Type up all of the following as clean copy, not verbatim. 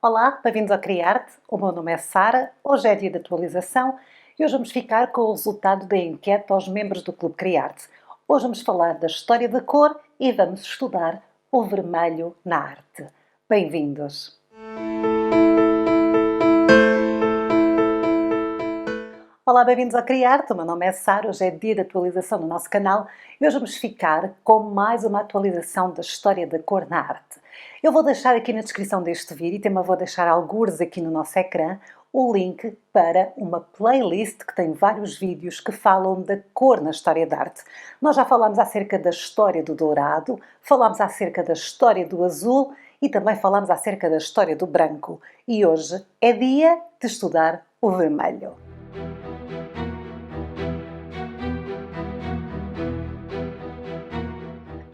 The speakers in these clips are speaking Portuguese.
Olá, bem-vindos ao Criarte. O meu nome é Sara, hoje é dia de atualização e hoje vamos ficar com o resultado da enquete aos membros do Clube Criarte. Hoje vamos falar da história da cor e vamos estudar o vermelho na arte. Bem-vindos! Olá, bem-vindos ao Criarte. O meu nome é Sara, hoje é dia de atualização no nosso canal e hoje vamos ficar com mais uma atualização da história da cor na arte. Eu vou deixar aqui na descrição deste vídeo e também vou deixar algures aqui no nosso ecrã o link para uma playlist que tem vários vídeos que falam da cor na história da arte. Nós já falámos acerca da história do dourado, falámos acerca da história do azul e também falámos acerca da história do branco. E hoje é dia de estudar o vermelho.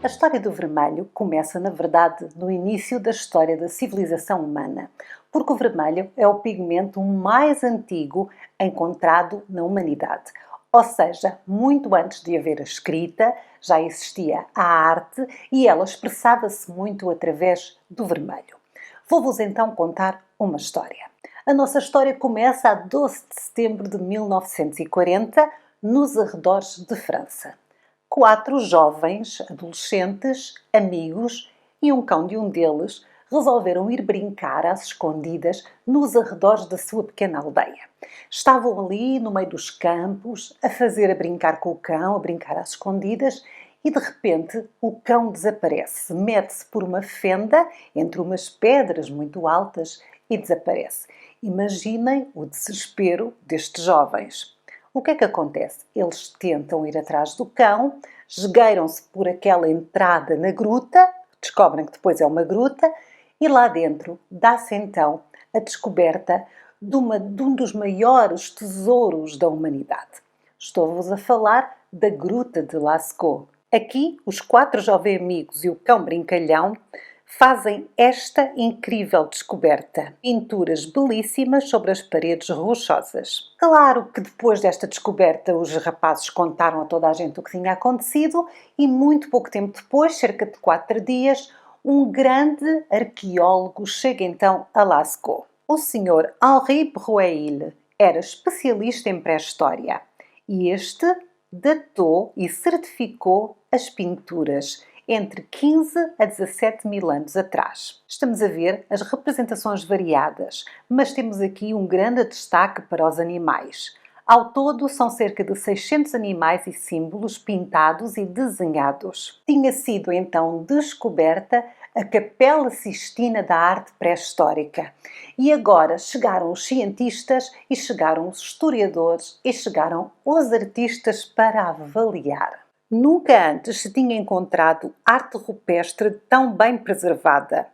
A história do vermelho começa, na verdade, no início da história da civilização humana, porque o vermelho é o pigmento mais antigo encontrado na humanidade. Ou seja, muito antes de haver a escrita, já existia a arte e ela expressava-se muito através do vermelho. Vou-vos então contar uma história. A nossa história começa a 12 de setembro de 1940, nos arredores de França. 4 jovens, adolescentes, amigos e um cão de um deles resolveram ir brincar às escondidas nos arredores da sua pequena aldeia. Estavam ali no meio dos campos a brincar com o cão, a brincar às escondidas e de repente o cão desaparece, mete-se por uma fenda entre umas pedras muito altas e desaparece. Imaginem o desespero destes jovens. O que é que acontece? Eles tentam ir atrás do cão, esgueiram-se por aquela entrada na gruta, descobrem que depois é uma gruta, e lá dentro dá-se então a descoberta de um dos maiores tesouros da humanidade. Estou-vos a falar da Gruta de Lascaux. Aqui, os 4 jovens amigos e o cão brincalhão fazem esta incrível descoberta. Pinturas belíssimas sobre as paredes rochosas. Claro que depois desta descoberta os rapazes contaram a toda a gente o que tinha acontecido e muito pouco tempo depois, cerca de 4 dias, um grande arqueólogo chega então a Lascaux. O Sr. Henri Breuil era especialista em pré-história e este datou e certificou as pinturas entre 15 a 17 mil anos atrás. Estamos a ver as representações variadas, mas temos aqui um grande destaque para os animais. Ao todo, são cerca de 600 animais e símbolos pintados e desenhados. Tinha sido então descoberta a Capela Sistina da arte pré-histórica. E agora chegaram os cientistas e chegaram os historiadores e chegaram os artistas para avaliar. Nunca antes se tinha encontrado arte rupestre tão bem preservada.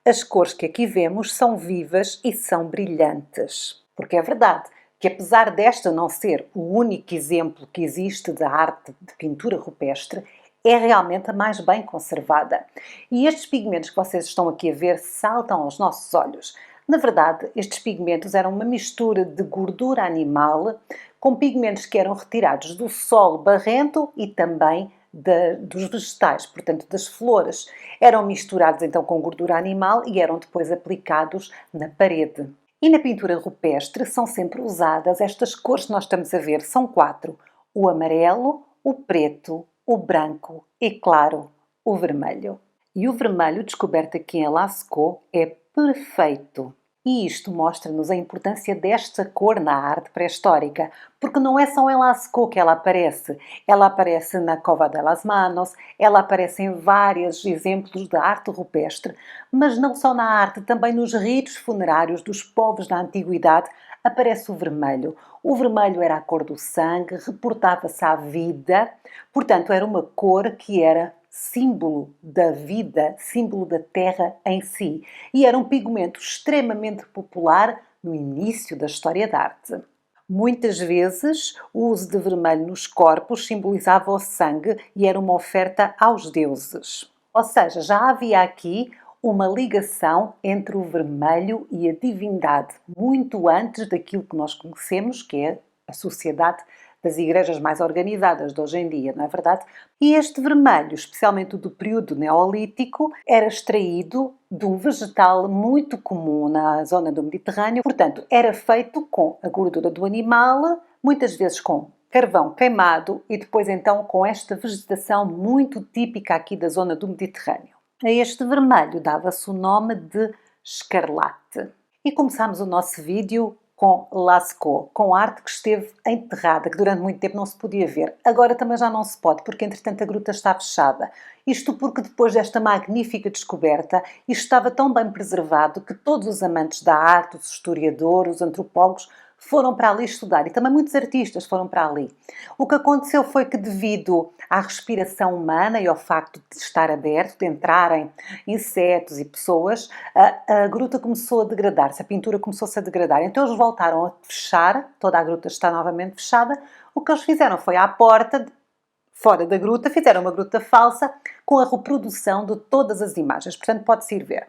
As cores que aqui vemos são vivas e são brilhantes. Porque é verdade que, apesar desta não ser o único exemplo que existe da arte de pintura rupestre, é realmente a mais bem conservada. E estes pigmentos que vocês estão aqui a ver saltam aos nossos olhos. Na verdade, estes pigmentos eram uma mistura de gordura animal com pigmentos que eram retirados do solo barrento e também dos vegetais, portanto das flores. Eram misturados então com gordura animal e eram depois aplicados na parede. E na pintura rupestre são sempre usadas estas cores que nós estamos a ver, são 4. O amarelo, o preto, o branco e, claro, o vermelho. E o vermelho, descoberto aqui em Lascaux, é perfeito. E isto mostra-nos a importância desta cor na arte pré-histórica, porque não é só em Lascaux que ela aparece na Cova de las Manos, ela aparece em vários exemplos da arte rupestre, mas não só na arte, também nos ritos funerários dos povos da antiguidade aparece o vermelho. O vermelho era a cor do sangue, reportava-se à vida, portanto era uma cor que era símbolo da vida, símbolo da terra em si. E era um pigmento extremamente popular no início da história da arte. Muitas vezes, o uso de vermelho nos corpos simbolizava o sangue e era uma oferta aos deuses. Ou seja, já havia aqui uma ligação entre o vermelho e a divindade, muito antes daquilo que nós conhecemos, que é a sociedade das igrejas mais organizadas de hoje em dia, não é verdade? E este vermelho, especialmente o do período neolítico, era extraído de um vegetal muito comum na zona do Mediterrâneo, portanto, era feito com a gordura do animal, muitas vezes com carvão queimado e depois então com esta vegetação muito típica aqui da zona do Mediterrâneo. A este vermelho dava-se o nome de escarlate. E começámos o nosso vídeo com Lascaux, com arte que esteve enterrada, que durante muito tempo não se podia ver. Agora também já não se pode, porque entretanto a gruta está fechada. Isto porque depois desta magnífica descoberta, isto estava tão bem preservado que todos os amantes da arte, os historiadores, os antropólogos, foram para ali estudar e também muitos artistas foram para ali. O que aconteceu foi que, devido à respiração humana e ao facto de estar aberto, de entrarem insetos e pessoas, a gruta começou a degradar-se, a pintura começou-se a degradar. Então eles voltaram a fechar, toda a gruta está novamente fechada. O que eles fizeram foi à porta, fora da gruta, fizeram uma gruta falsa com a reprodução de todas as imagens. Portanto, pode-se ir ver.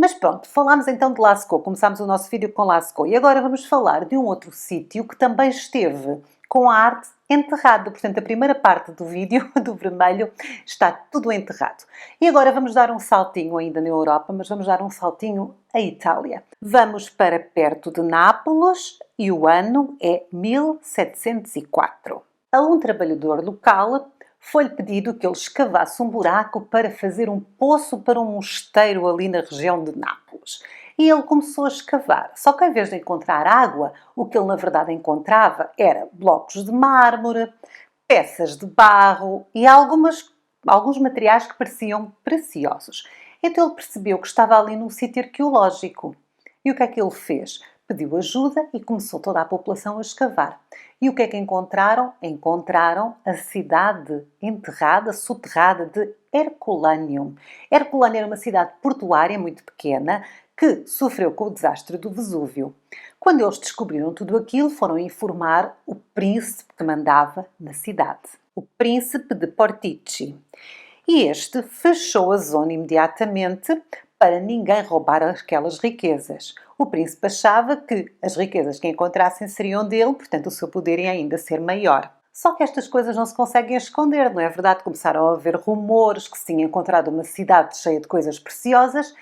Mas pronto, falámos então de Lascaux, começámos o nosso vídeo com Lascaux e agora vamos falar de um outro sítio que também esteve com a arte enterrada. Portanto, a primeira parte do vídeo, do vermelho, está tudo enterrado. E agora vamos dar um saltinho ainda na Europa, mas vamos dar um saltinho à Itália. Vamos para perto de Nápoles e o ano é 1704. A um trabalhador local foi-lhe pedido que ele escavasse um buraco para fazer um poço para um mosteiro ali na região de Nápoles. E ele começou a escavar. Só que, em vez de encontrar água, o que ele na verdade encontrava era blocos de mármore, peças de barro e alguns materiais que pareciam preciosos. Então ele percebeu que estava ali num sítio arqueológico. E o que é que ele fez? Pediu ajuda e começou toda a população a escavar. E o que é que encontraram? Encontraram a cidade enterrada, soterrada de Herculaneum. Herculaneum era uma cidade portuária muito pequena que sofreu com o desastre do Vesúvio. Quando eles descobriram tudo aquilo, foram informar o príncipe que mandava na cidade, o príncipe de Portici. E este fechou a zona imediatamente para ninguém roubar aquelas riquezas. O príncipe achava que as riquezas que encontrassem seriam dele, portanto o seu poder ia ainda ser maior. Só que estas coisas não se conseguem esconder, não é verdade? Começaram a haver rumores que se tinha encontrado uma cidade cheia de coisas preciosas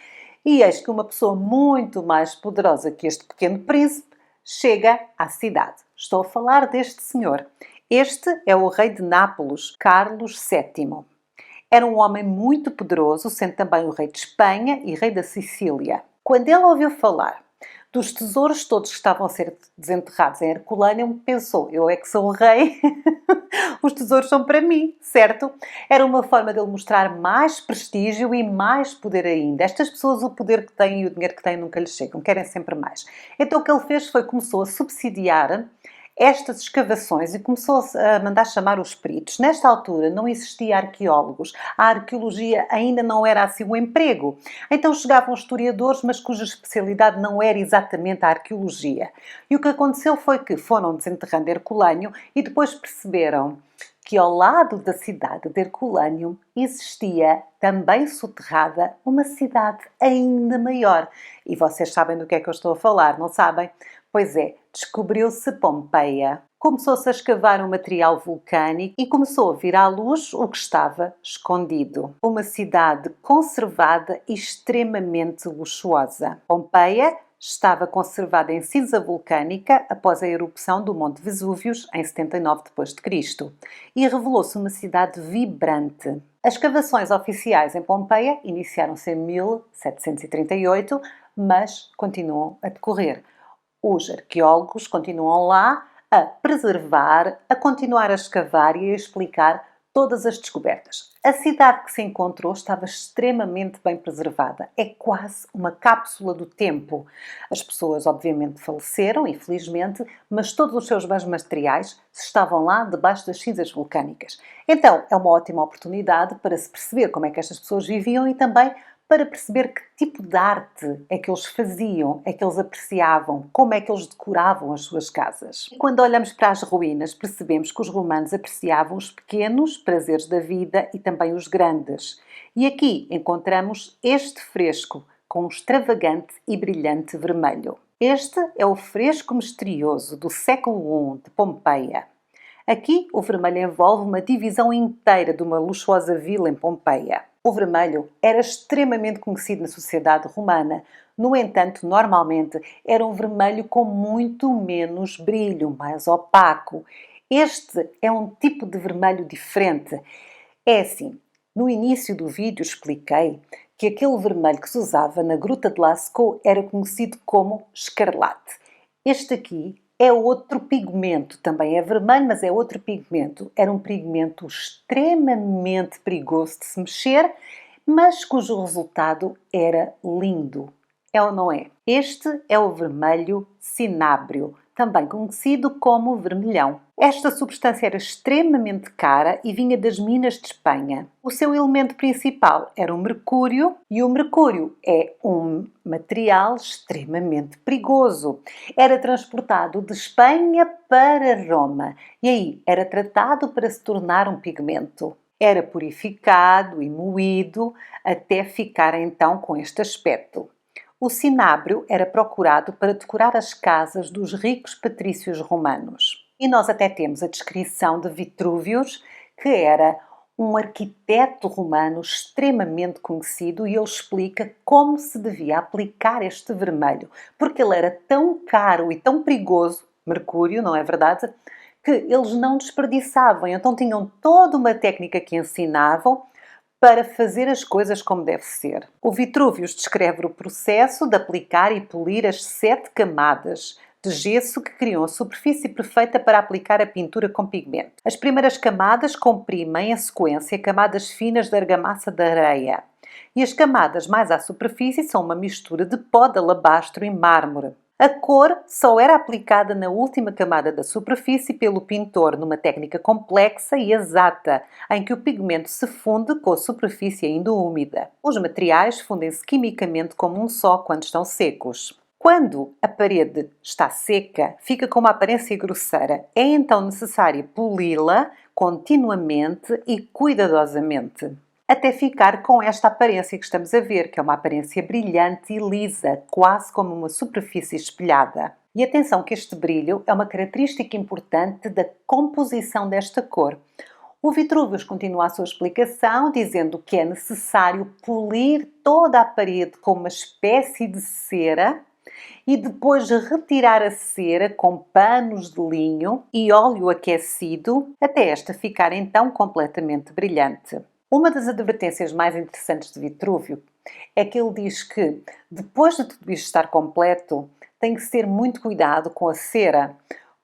e eis que uma pessoa muito mais poderosa que este pequeno príncipe chega à cidade. Estou a falar deste senhor. Este é o rei de Nápoles, Carlos VII. Era um homem muito poderoso, sendo também o rei de Espanha e rei da Sicília. Quando ele ouviu falar dos tesouros todos que estavam a ser desenterrados em Herculaneum, pensou, eu é que sou o rei, os tesouros são para mim, certo? Era uma forma dele mostrar mais prestígio e mais poder ainda. Estas pessoas, o poder que têm e o dinheiro que têm nunca lhes chegam, querem sempre mais. Então o que ele fez foi, começou a subsidiar estas escavações e começou a mandar chamar os peritos. Nesta altura não existia arqueólogos, a arqueologia ainda não era assim um emprego. Então chegavam historiadores, mas cuja especialidade não era exatamente a arqueologia. E o que aconteceu foi que foram desenterrando Herculaneum e depois perceberam que ao lado da cidade de Herculaneum existia, também soterrada, uma cidade ainda maior. E vocês sabem do que é que eu estou a falar, não sabem? Pois é, descobriu-se Pompeia. Começou-se a escavar um material vulcânico e começou a vir à luz o que estava escondido. Uma cidade conservada e extremamente luxuosa. Pompeia estava conservada em cinza vulcânica após a erupção do Monte Vesúvios em 79 d.C. e revelou-se uma cidade vibrante. As escavações oficiais em Pompeia iniciaram-se em 1738, mas continuam a decorrer. Os arqueólogos continuam lá a preservar, a continuar a escavar e a explicar todas as descobertas. A cidade que se encontrou estava extremamente bem preservada. É quase uma cápsula do tempo. As pessoas, obviamente, faleceram, infelizmente, mas todos os seus bens materiais estavam lá debaixo das cinzas vulcânicas. Então, é uma ótima oportunidade para se perceber como é que estas pessoas viviam e também para perceber que tipo de arte é que eles faziam, é que eles apreciavam, como é que eles decoravam as suas casas. E quando olhamos para as ruínas, percebemos que os romanos apreciavam os pequenos prazeres da vida e também os grandes. E aqui encontramos este fresco com um extravagante e brilhante vermelho. Este é o fresco misterioso do século I de Pompeia. Aqui, o vermelho envolve uma divisão inteira de uma luxuosa vila em Pompeia. O vermelho era extremamente conhecido na sociedade romana. No entanto, normalmente era um vermelho com muito menos brilho, mais opaco. Este é um tipo de vermelho diferente. É assim, no início do vídeo expliquei que aquele vermelho que se usava na Gruta de Lascaux era conhecido como escarlate. Este aqui é outro pigmento, também é vermelho, mas é outro pigmento. Era um pigmento extremamente perigoso de se mexer, mas cujo resultado era lindo. É ou não é? Este é o vermelho cinábrio, também conhecido como vermelhão. Esta substância era extremamente cara e vinha das minas de Espanha. O seu elemento principal era o mercúrio, e o mercúrio é um material extremamente perigoso. Era transportado de Espanha para Roma e aí era tratado para se tornar um pigmento. Era purificado e moído até ficar então com este aspecto. O cinábrio era procurado para decorar as casas dos ricos patrícios romanos. E nós até temos a descrição de Vitrúvios, que era um arquiteto romano extremamente conhecido, e ele explica como se devia aplicar este vermelho, porque ele era tão caro e tão perigoso, mercúrio, não é verdade? Que eles não desperdiçavam, então tinham toda uma técnica que ensinavam para fazer as coisas como deve ser. O Vitrúvios descreve o processo de aplicar e polir as 7 camadas de gesso que criam a superfície perfeita para aplicar a pintura com pigmento. As primeiras camadas comprimem em sequência camadas finas de argamassa de areia. E as camadas mais à superfície são uma mistura de pó de alabastro e mármore. A cor só era aplicada na última camada da superfície pelo pintor numa técnica complexa e exata, em que o pigmento se funde com a superfície ainda úmida. Os materiais fundem-se quimicamente como um só quando estão secos. Quando a parede está seca, fica com uma aparência grosseira. É então necessário poli-la continuamente e cuidadosamente, até ficar com esta aparência que estamos a ver, que é uma aparência brilhante e lisa, quase como uma superfície espelhada. E atenção que este brilho é uma característica importante da composição desta cor. O Vitrúvios continua a sua explicação, dizendo que é necessário polir toda a parede com uma espécie de cera e depois retirar a cera com panos de linho e óleo aquecido, até esta ficar então completamente brilhante. Uma das advertências mais interessantes de Vitrúvio é que ele diz que, depois de tudo isto estar completo, tem que ter muito cuidado com a cera,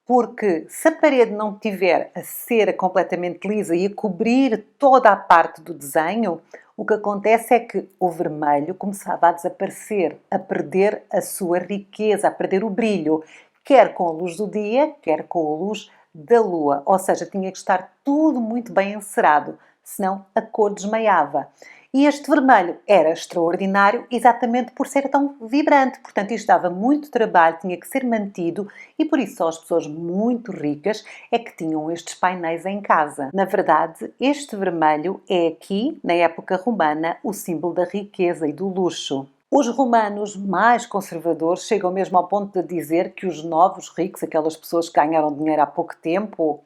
porque se a parede não tiver a cera completamente lisa e a cobrir toda a parte do desenho, o que acontece é que o vermelho começava a desaparecer, a perder a sua riqueza, a perder o brilho, quer com a luz do dia, quer com a luz da lua. Ou seja, tinha que estar tudo muito bem encerado, senão a cor desmaiava. E este vermelho era extraordinário exatamente por ser tão vibrante. Portanto, isto dava muito trabalho, tinha que ser mantido e por isso só as pessoas muito ricas é que tinham estes painéis em casa. Na verdade, este vermelho é aqui, na época romana, o símbolo da riqueza e do luxo. Os romanos mais conservadores chegam mesmo ao ponto de dizer que os novos ricos, aquelas pessoas que ganharam dinheiro há pouco tempo,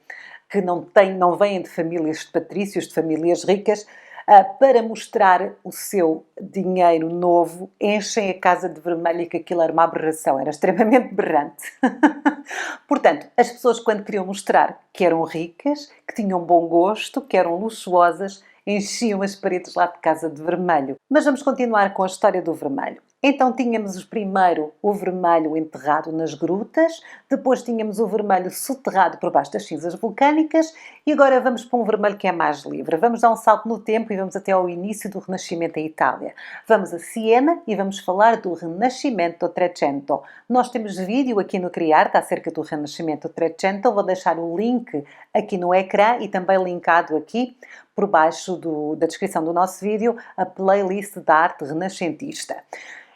que não vêm de famílias de patrícios, de famílias ricas, para mostrar o seu dinheiro novo, enchem a casa de vermelho e que aquilo era uma aberração, era extremamente berrante. Portanto, as pessoas quando queriam mostrar que eram ricas, que tinham bom gosto, que eram luxuosas, enchiam as paredes lá de casa de vermelho. Mas vamos continuar com a história do vermelho. Então tínhamos primeiro o vermelho enterrado nas grutas, depois tínhamos o vermelho soterrado por baixo das cinzas vulcânicas e agora vamos para um vermelho que é mais livre. Vamos dar um salto no tempo e vamos até ao início do Renascimento em Itália. Vamos a Siena e vamos falar do Renascimento Trecento. Nós temos vídeo aqui no Criarte acerca do Renascimento Trecento. Vou deixar o link aqui no ecrã e também linkado aqui por baixo da descrição do nosso vídeo a playlist da arte renascentista.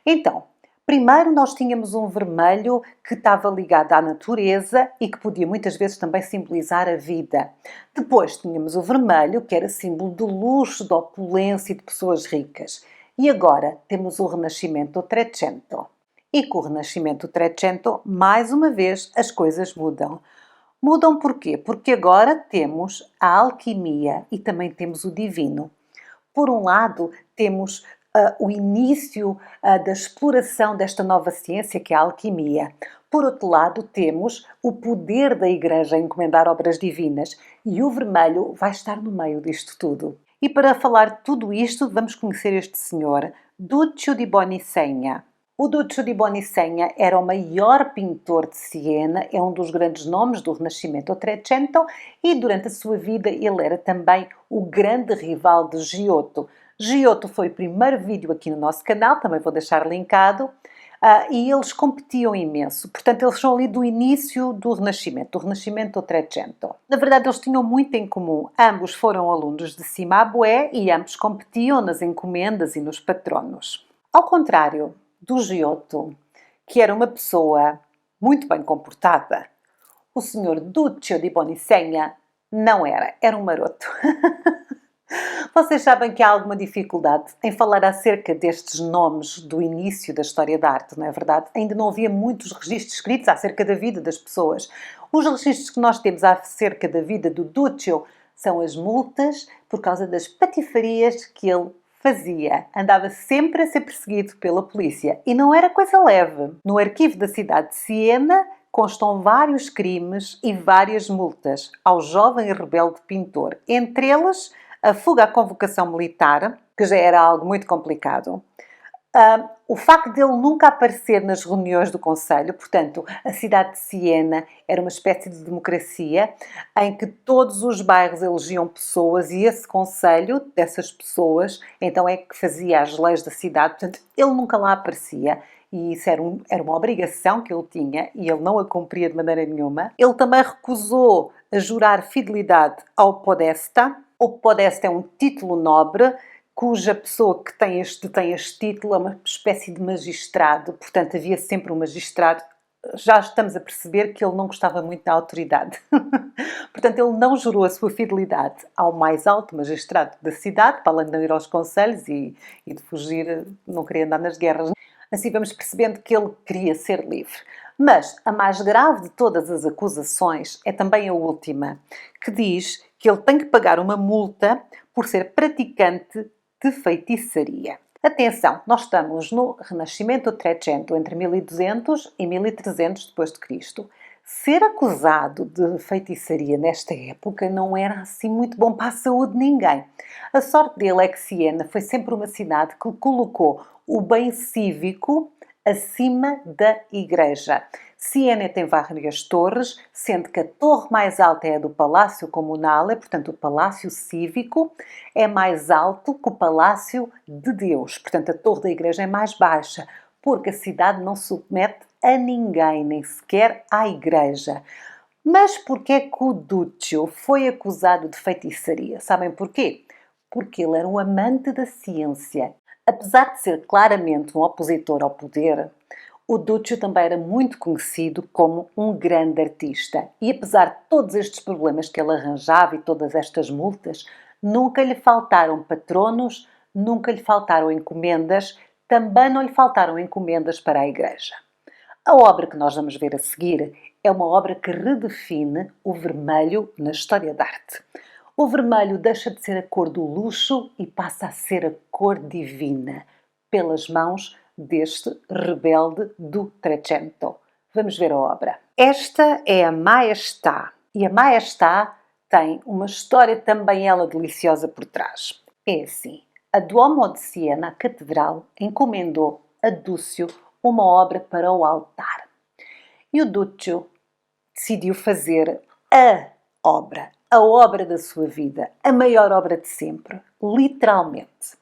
Então, primeiro nós tínhamos um vermelho que estava ligado à natureza e que podia muitas vezes também simbolizar a vida. Depois tínhamos o vermelho, que era símbolo de luxo, de opulência e de pessoas ricas. E agora temos o Renascimento Trecento. E com o Renascimento Trecento, mais uma vez, as coisas mudam. Mudam porquê? Porque agora temos a alquimia e também temos o divino. Por um lado, temos o início da exploração desta nova ciência que é a alquimia. Por outro lado, temos o poder da Igreja a encomendar obras divinas e o vermelho vai estar no meio disto tudo. E para falar de tudo isto, vamos conhecer este senhor, Duccio di Bonicenha. O Duccio di Bonicenha era o maior pintor de Siena, é um dos grandes nomes do Renascimento Trecento e durante a sua vida ele era também o grande rival de Giotto. Giotto foi o primeiro vídeo aqui no nosso canal, também vou deixar linkado, e eles competiam imenso. Portanto, eles são ali do início do Renascimento Trecento. Na verdade, eles tinham muito em comum. Ambos foram alunos de Cimabue e ambos competiam nas encomendas e nos patronos. Ao contrário do Giotto, que era uma pessoa muito bem comportada, o senhor Duccio di Bonicenha não era um maroto. Vocês sabem que há alguma dificuldade em falar acerca destes nomes do início da história da arte, não é verdade? Ainda não havia muitos registros escritos acerca da vida das pessoas. Os registros que nós temos acerca da vida do Duccio são as multas por causa das patifarias que ele fazia. Andava sempre a ser perseguido pela polícia. E não era coisa leve. No arquivo da cidade de Siena constam vários crimes e várias multas ao jovem e rebelde pintor. Entre eles, a fuga à convocação militar, que já era algo muito complicado. O facto de ele nunca aparecer nas reuniões do Conselho, portanto, a cidade de Siena era uma espécie de democracia em que todos os bairros elegiam pessoas e esse Conselho dessas pessoas então é que fazia as leis da cidade, portanto, ele nunca lá aparecia. E isso era uma obrigação que ele tinha e ele não a cumpria de maneira nenhuma. Ele também recusou a jurar fidelidade ao Podesta. O Podesta é um título nobre cuja pessoa que tem este título é uma espécie de magistrado, portanto havia sempre um magistrado. Já estamos a perceber que ele não gostava muito da autoridade. Portanto, ele não jurou a sua fidelidade ao mais alto magistrado da cidade, para além de não ir aos conselhos e de fugir, não queria andar nas guerras. Assim vamos percebendo que ele queria ser livre. Mas a mais grave de todas as acusações é também a última, que diz que ele tem que pagar uma multa por ser praticante de feitiçaria. Atenção, nós estamos no Renascimento Trecento, entre 1200 e 1300 depois de Cristo. Ser acusado de feitiçaria nesta época não era assim muito bom para a saúde de ninguém. A sorte dele é que Siena foi sempre uma cidade que colocou o bem cívico acima da igreja. Siena tem várias torres, sendo que a torre mais alta é a do Palácio Comunale, portanto o Palácio Cívico é mais alto que o Palácio de Deus. Portanto a torre da igreja é mais baixa, porque a cidade não submete a ninguém, nem sequer à igreja. Mas porquê é que o Duccio foi acusado de feitiçaria? Sabem porquê? Porque ele era um amante da ciência. Apesar de ser claramente um opositor ao poder, o Duccio também era muito conhecido como um grande artista. E apesar de todos estes problemas que ele arranjava e todas estas multas, nunca lhe faltaram patronos, nunca lhe faltaram encomendas, também não lhe faltaram encomendas para a igreja. A obra que nós vamos ver a seguir é uma obra que redefine o vermelho na história da arte. O vermelho deixa de ser a cor do luxo e passa a ser a cor divina, pelas mãos deste rebelde do Trecento. Vamos ver a obra. Esta é a Maestà, e a Maestà tem uma história também ela deliciosa por trás. É assim, a Duomo de Siena, a catedral, encomendou a Duccio uma obra para o altar. E o Duccio decidiu fazer a obra da sua vida, a maior obra de sempre, literalmente.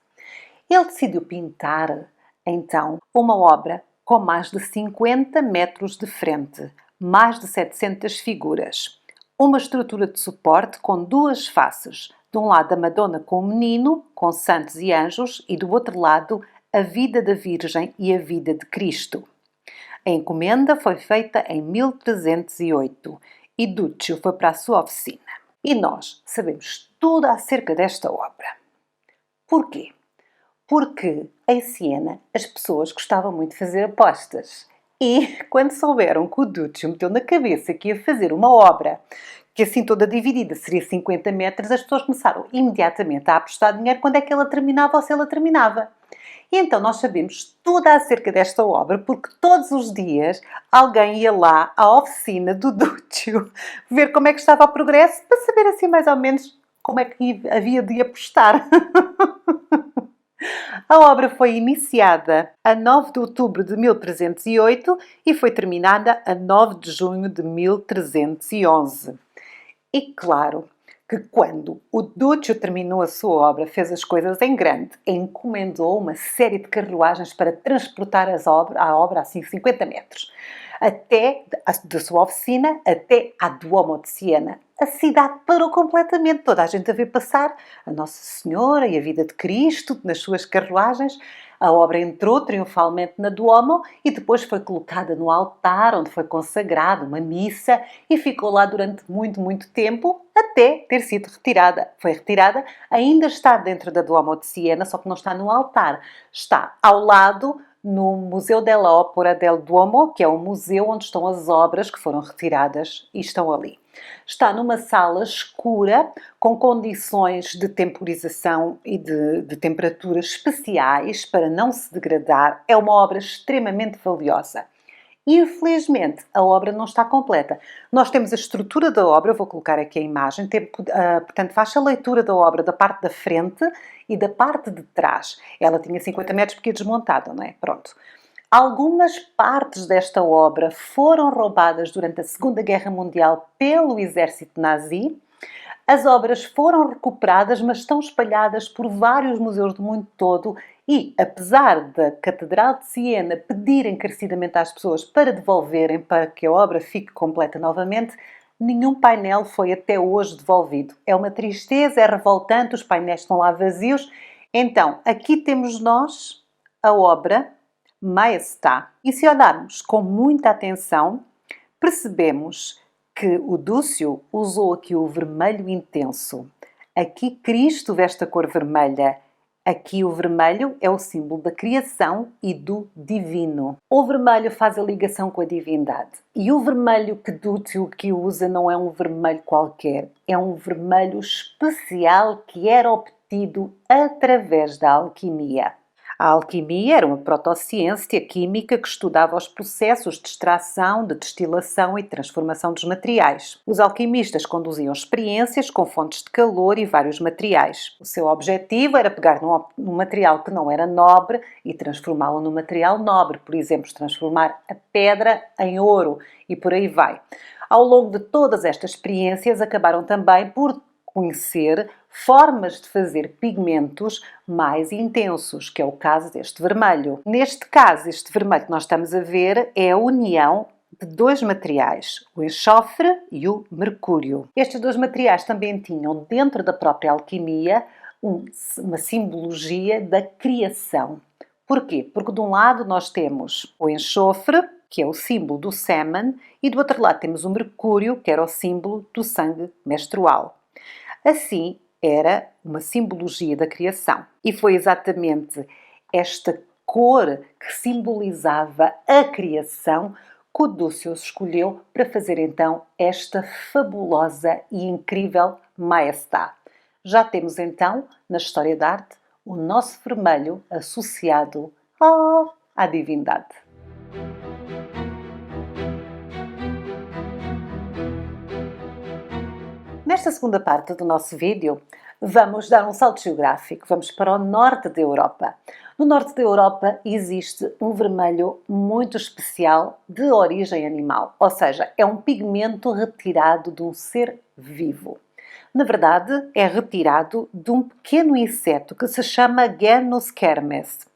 Ele decidiu pintar, então, uma obra com mais de 50 metros de frente, mais de 700 figuras, uma estrutura de suporte com duas faces, de um lado a Madonna com o menino, com santos e anjos, e do outro lado a vida da Virgem e a vida de Cristo. A encomenda foi feita em 1308 e Duccio foi para a sua oficina. E nós sabemos tudo acerca desta obra. Porquê? Porque em Siena as pessoas gostavam muito de fazer apostas. E quando souberam que o Duccio meteu na cabeça que ia fazer uma obra que assim toda dividida seria 50 metros, as pessoas começaram imediatamente a apostar dinheiro quando é que ela terminava ou se ela terminava. E então nós sabemos tudo acerca desta obra porque todos os dias alguém ia lá à oficina do Duccio ver como é que estava o progresso para saber assim mais ou menos como é que havia de apostar. A obra foi iniciada a 9 de outubro de 1308 e foi terminada a 9 de junho de 1311. E claro que quando o Duccio terminou a sua obra, fez as coisas em grande e encomendou uma série de carruagens para transportar a obra assim 50 metros, até da sua oficina até à Duomo de Siena. A cidade parou completamente, toda a gente a ver passar a Nossa Senhora e a vida de Cristo nas suas carruagens. A obra entrou triunfalmente na Duomo e depois foi colocada no altar, onde foi consagrada uma missa e ficou lá durante muito, muito tempo, até ter sido retirada. Foi retirada, ainda está dentro da Duomo de Siena, só que não está no altar. Está ao lado no Museu della Opera del Duomo, que é o museu onde estão as obras que foram retiradas e estão ali. Está numa sala escura, com condições de temporização e de temperatura especiais para não se degradar. É uma obra extremamente valiosa. Infelizmente, a obra não está completa. Nós temos a estrutura da obra, vou colocar aqui a imagem, portanto, faz a leitura da obra da parte da frente e da parte de trás. Ela tinha 50 metros porque é desmontada, não é? Pronto. Algumas partes desta obra foram roubadas durante a Segunda Guerra Mundial pelo exército nazi. As obras foram recuperadas, mas estão espalhadas por vários museus do mundo todo e, apesar da Catedral de Siena pedir encarecidamente às pessoas para devolverem, para que a obra fique completa novamente, nenhum painel foi até hoje devolvido. É uma tristeza, é revoltante, os painéis estão lá vazios. Então, aqui temos nós a obra Maestà. E se olharmos com muita atenção, percebemos que o Duccio usou aqui o vermelho intenso. Aqui Cristo veste a cor vermelha. Aqui o vermelho é o símbolo da criação e do divino. O vermelho faz a ligação com a divindade. E o vermelho que Duccio aqui usa não é um vermelho qualquer. É um vermelho especial que era obtido através da alquimia. A alquimia era uma protociência química que estudava os processos de extração, de destilação e de transformação dos materiais. Os alquimistas conduziam experiências com fontes de calor e vários materiais. O seu objetivo era pegar num material que não era nobre e transformá-lo num material nobre, por exemplo, transformar a pedra em ouro e por aí vai. Ao longo de todas estas experiências, acabaram também por conhecer formas de fazer pigmentos mais intensos, que é o caso deste vermelho. Neste caso, este vermelho que nós estamos a ver é a união de dois materiais, o enxofre e o mercúrio. Estes dois materiais também tinham, dentro da própria alquimia, uma simbologia da criação. Porquê? Porque de um lado nós temos o enxofre, que é o símbolo do sêmen, e do outro lado temos o mercúrio, que era o símbolo do sangue menstrual. Assim, era uma simbologia da criação. E foi exatamente esta cor que simbolizava a criação que o Duccio escolheu para fazer então esta fabulosa e incrível Maestà. Já temos então, na história da arte, o nosso vermelho associado à divindade. Nesta segunda parte do nosso vídeo, vamos dar um salto geográfico. Vamos para o norte da Europa. No norte da Europa existe um vermelho muito especial de origem animal, ou seja, é um pigmento retirado de um ser vivo. Na verdade, é retirado de um pequeno inseto que se chama Genus kermes.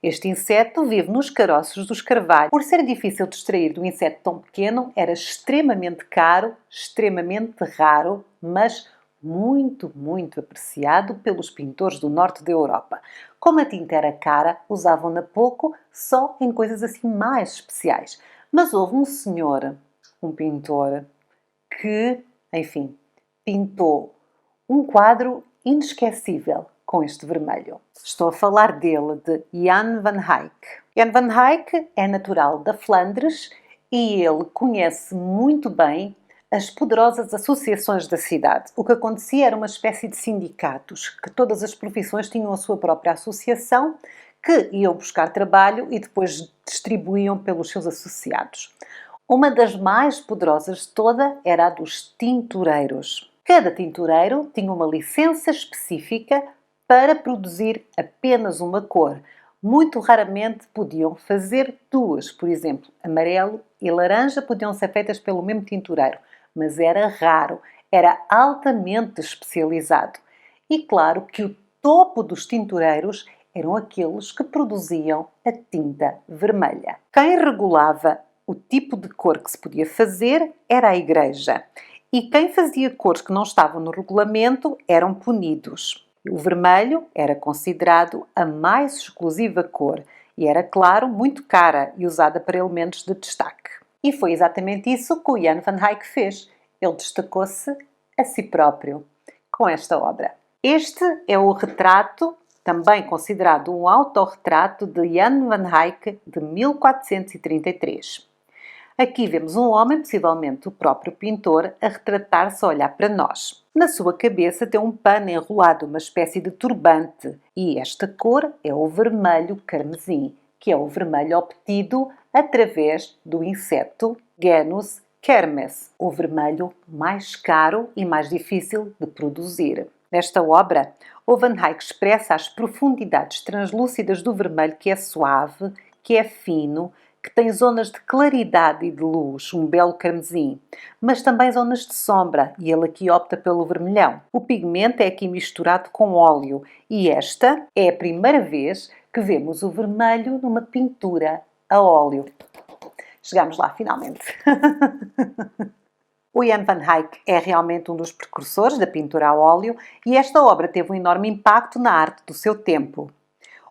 Este inseto vive nos caroços dos carvalhos. Por ser difícil de extrair de um inseto tão pequeno, era extremamente caro, extremamente raro, mas muito, muito apreciado pelos pintores do norte da Europa. Como a tinta era cara, usavam-na pouco, só em coisas assim mais especiais. Mas houve um senhor, um pintor, que, enfim, pintou um quadro inesquecível com este vermelho. Estou a falar dele, de Jan van Eyck. Jan van Eyck é natural da Flandres e ele conhece muito bem as poderosas associações da cidade. O que acontecia era uma espécie de sindicatos, que todas as profissões tinham a sua própria associação, que iam buscar trabalho e depois distribuíam pelos seus associados. Uma das mais poderosas de toda era a dos tintureiros. Cada tintureiro tinha uma licença específica para produzir apenas uma cor. Muito raramente podiam fazer duas, por exemplo, amarelo e laranja podiam ser feitas pelo mesmo tintureiro, mas era raro, era altamente especializado. E claro que o topo dos tintureiros eram aqueles que produziam a tinta vermelha. Quem regulava o tipo de cor que se podia fazer era a Igreja. E quem fazia cores que não estavam no regulamento eram punidos. O vermelho era considerado a mais exclusiva cor e era, claro, muito cara e usada para elementos de destaque. E foi exatamente isso que o Jan van Eyck fez. Ele destacou-se a si próprio com esta obra. Este é o retrato, também considerado um autorretrato, de Jan van Eyck de 1433. Aqui vemos um homem, possivelmente o próprio pintor, a retratar-se a olhar para nós. Na sua cabeça tem um pano enrolado, uma espécie de turbante, e esta cor é o vermelho carmesim, que é o vermelho obtido através do inseto Genus kermes, o vermelho mais caro e mais difícil de produzir. Nesta obra, o Van Eyck expressa as profundidades translúcidas do vermelho, que é suave, que é fino, que tem zonas de claridade e de luz, um belo carmesim, mas também zonas de sombra, e ele aqui opta pelo vermelhão. O pigmento é aqui misturado com óleo, e esta é a primeira vez que vemos o vermelho numa pintura a óleo. Chegamos lá, finalmente. O Jan van Eyck é realmente um dos precursores da pintura a óleo e esta obra teve um enorme impacto na arte do seu tempo.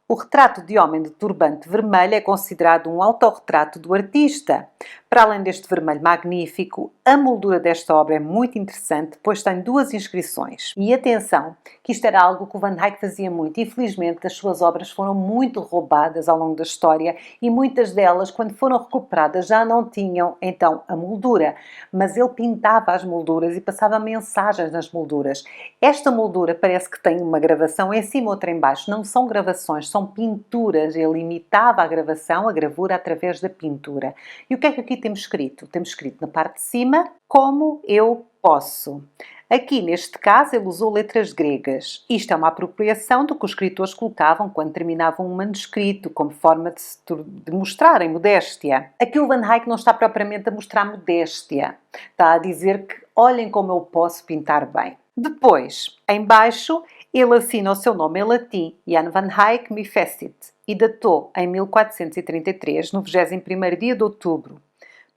O retrato de homem de turbante vermelho é considerado um autorretrato do artista. Para além deste vermelho magnífico, a moldura desta obra é muito interessante, pois tem duas inscrições. E atenção, que isto era algo que o Van Eyck fazia muito. Infelizmente, as suas obras foram muito roubadas ao longo da história e muitas delas, quando foram recuperadas, já não tinham, então, a moldura. Mas ele pintava as molduras e passava mensagens nas molduras. Esta moldura parece que tem uma gravação em cima, outra em baixo. Não são gravações, são pinturas. Ele imitava a gravação, a gravura, através da pintura. E o que é que aqui temos escrito? Temos escrito na parte de cima, como eu posso. Aqui, neste caso, ele usou letras gregas. Isto é uma apropriação do que os escritores colocavam quando terminavam um manuscrito, como forma de mostrarem modéstia. Aqui o Van Eyck não está propriamente a mostrar modéstia. Está a dizer que olhem como eu posso pintar bem. Depois, em baixo, ele assina o seu nome em latim, Jan van Eyck me fecit, e datou em 1433, no 21º dia de outubro.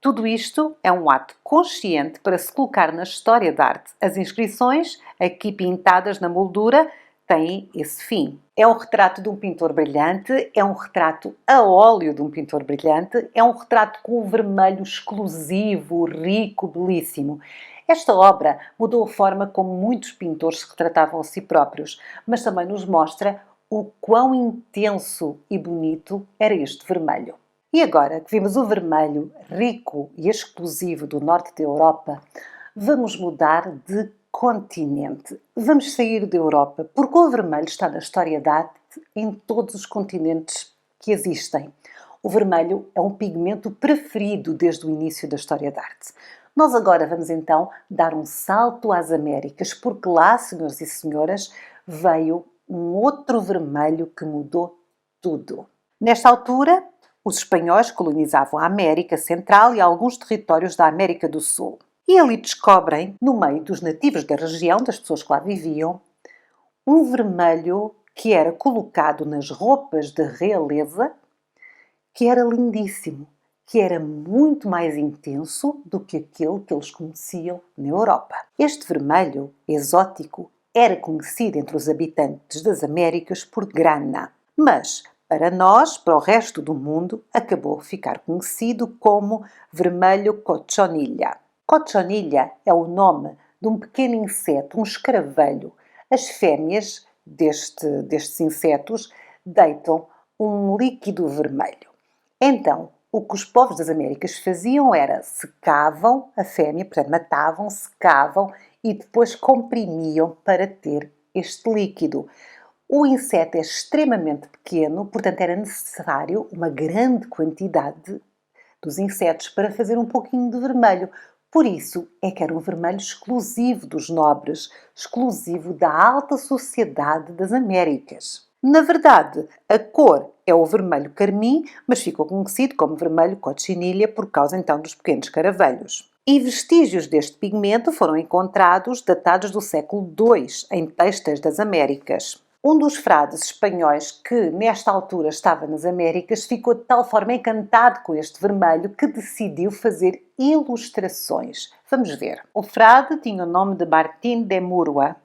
Tudo isto é um ato consciente para se colocar na história da arte. As inscrições, aqui pintadas na moldura, têm esse fim. É um retrato de um pintor brilhante, é um retrato a óleo de um pintor brilhante, é um retrato com um vermelho exclusivo, rico, belíssimo. Esta obra mudou a forma como muitos pintores se retratavam a si próprios, mas também nos mostra o quão intenso e bonito era este vermelho. E agora que vimos o vermelho rico e exclusivo do norte da Europa, vamos mudar de continente. Vamos sair da Europa, porque o vermelho está na história da arte em todos os continentes que existem. O vermelho é um pigmento preferido desde o início da história da arte. Nós agora vamos então dar um salto às Américas, porque lá, senhores e senhoras, veio um outro vermelho que mudou tudo. Nesta altura, os espanhóis colonizavam a América Central e alguns territórios da América do Sul. E ali descobrem, no meio dos nativos da região, das pessoas que lá viviam, um vermelho que era colocado nas roupas de realeza, que era lindíssimo, que era muito mais intenso do que aquele que eles conheciam na Europa. Este vermelho exótico era conhecido entre os habitantes das Américas por grana, mas para nós, para o resto do mundo, acabou a ficar conhecido como vermelho cochonilha. Cochonilha é o nome de um pequeno inseto, um escaravelho. As fêmeas destes insetos deitam um líquido vermelho. Então, o que os povos das Américas faziam era secavam a fêmea, portanto, matavam, secavam e depois comprimiam para ter este líquido. O inseto é extremamente pequeno, portanto, era necessário uma grande quantidade dos insetos para fazer um pouquinho de vermelho. Por isso é que era um vermelho exclusivo dos nobres, exclusivo da alta sociedade das Américas. Na verdade, a cor é o vermelho carmim, mas ficou conhecido como vermelho cochinilha por causa então dos pequenos caravelhos. E vestígios deste pigmento foram encontrados datados do século II em textos das Américas. Um dos frades espanhóis que, nesta altura, estava nas Américas, ficou de tal forma encantado com este vermelho que decidiu fazer ilustrações. Vamos ver. O frade tinha o nome de Martín de Murua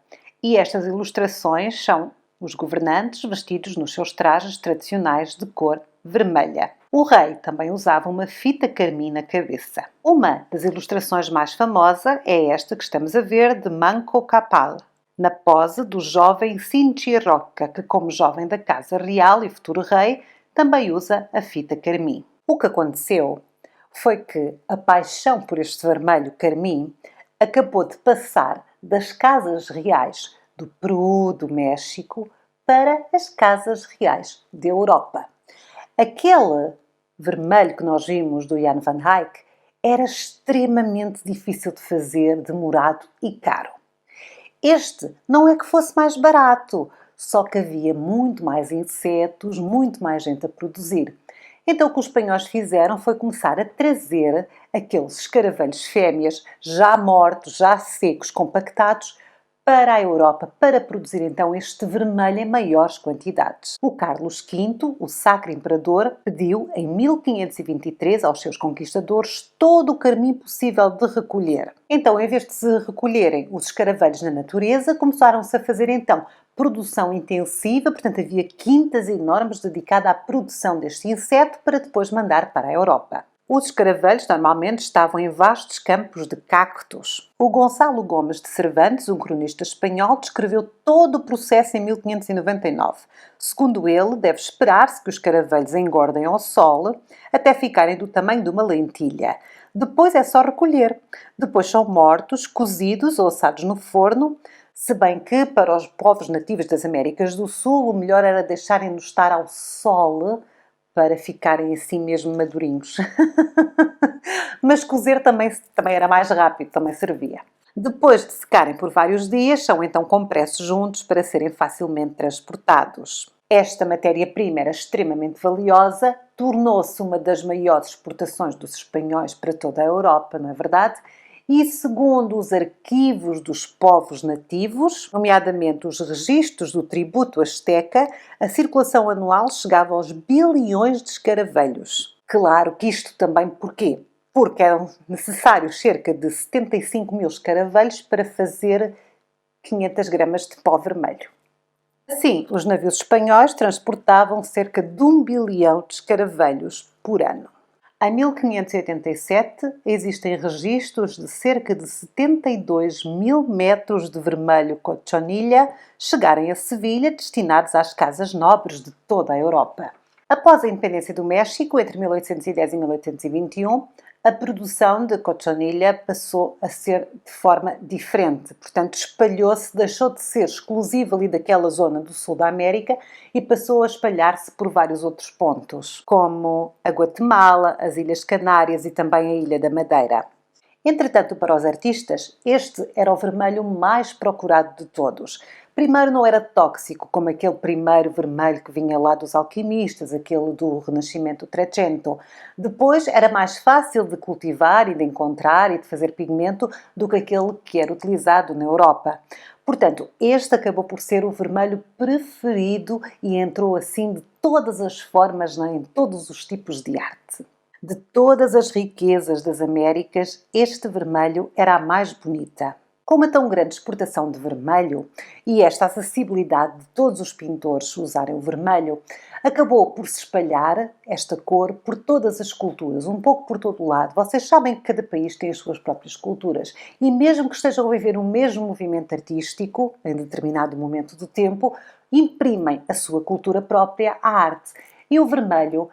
e estas ilustrações são os governantes vestidos nos seus trajes tradicionais de cor vermelha. O rei também usava uma fita carmim na cabeça. Uma das ilustrações mais famosas é esta que estamos a ver de Manco Cápac, na pose do jovem Sinchi Roca, que, como jovem da Casa Real e futuro rei, também usa a fita carmim. O que aconteceu foi que a paixão por este vermelho carmim acabou de passar das casas reais do Peru, do México, para as casas reais da Europa. Aquele vermelho que nós vimos do Jan van Eyck era extremamente difícil de fazer, demorado e caro. Este não é que fosse mais barato, só que havia muito mais insetos, muito mais gente a produzir. Então o que os espanhóis fizeram foi começar a trazer aqueles escaravelhos fêmeas já mortos, já secos, compactados, para a Europa, para produzir então este vermelho em maiores quantidades. O Carlos V, o Sacro Imperador, pediu em 1523 aos seus conquistadores todo o carmim possível de recolher. Então, em vez de se recolherem os escaravelhos na natureza, começaram-se a fazer então produção intensiva, portanto havia quintas enormes dedicadas à produção deste inseto para depois mandar para a Europa. Os escaravelhos normalmente estavam em vastos campos de cactos. O Gonçalo Gomes de Cervantes, um cronista espanhol, descreveu todo o processo em 1599. Segundo ele, deve esperar-se que os escaravelhos engordem ao sol até ficarem do tamanho de uma lentilha. Depois é só recolher. Depois são mortos, cozidos ou assados no forno, se bem que para os povos nativos das Américas do Sul o melhor era deixarem-nos estar ao sol para ficarem assim mesmo madurinhos. Mas cozer também era mais rápido, também servia. Depois de secarem por vários dias, são então compressos juntos para serem facilmente transportados. Esta matéria-prima era extremamente valiosa, tornou-se uma das maiores exportações dos espanhóis para toda a Europa, não é verdade? E segundo os arquivos dos povos nativos, nomeadamente os registros do tributo asteca, a circulação anual chegava aos bilhões de escaravelhos. Claro que isto também porquê? Porque eram necessários cerca de 75 mil escaravelhos para fazer 500 gramas de pó vermelho. Assim, os navios espanhóis transportavam cerca de 1 bilhão de escaravelhos por ano. Em 1587, existem registros de cerca de 72 mil metros de vermelho cochonilha chegarem a Sevilha, destinados às casas nobres de toda a Europa. Após a independência do México, entre 1810 e 1821, a produção de cochonilha passou a ser de forma diferente. Portanto, espalhou-se, deixou de ser exclusiva ali daquela zona do sul da América e passou a espalhar-se por vários outros pontos, como a Guatemala, as Ilhas Canárias e também a Ilha da Madeira. Entretanto, para os artistas, este era o vermelho mais procurado de todos. Primeiro, não era tóxico, como aquele primeiro vermelho que vinha lá dos alquimistas, aquele do Renascimento Trecento. Depois, era mais fácil de cultivar e de encontrar e de fazer pigmento do que aquele que era utilizado na Europa. Portanto, este acabou por ser o vermelho preferido e entrou assim de todas as formas, em todos os tipos de arte. De todas as riquezas das Américas, este vermelho era a mais bonita. Com uma tão grande exportação de vermelho e esta acessibilidade de todos os pintores usarem o vermelho, acabou por se espalhar esta cor por todas as culturas, um pouco por todo o lado. Vocês sabem que cada país tem as suas próprias culturas e mesmo que estejam a viver o mesmo movimento artístico, em determinado momento do tempo, imprimem a sua cultura própria à arte. E o vermelho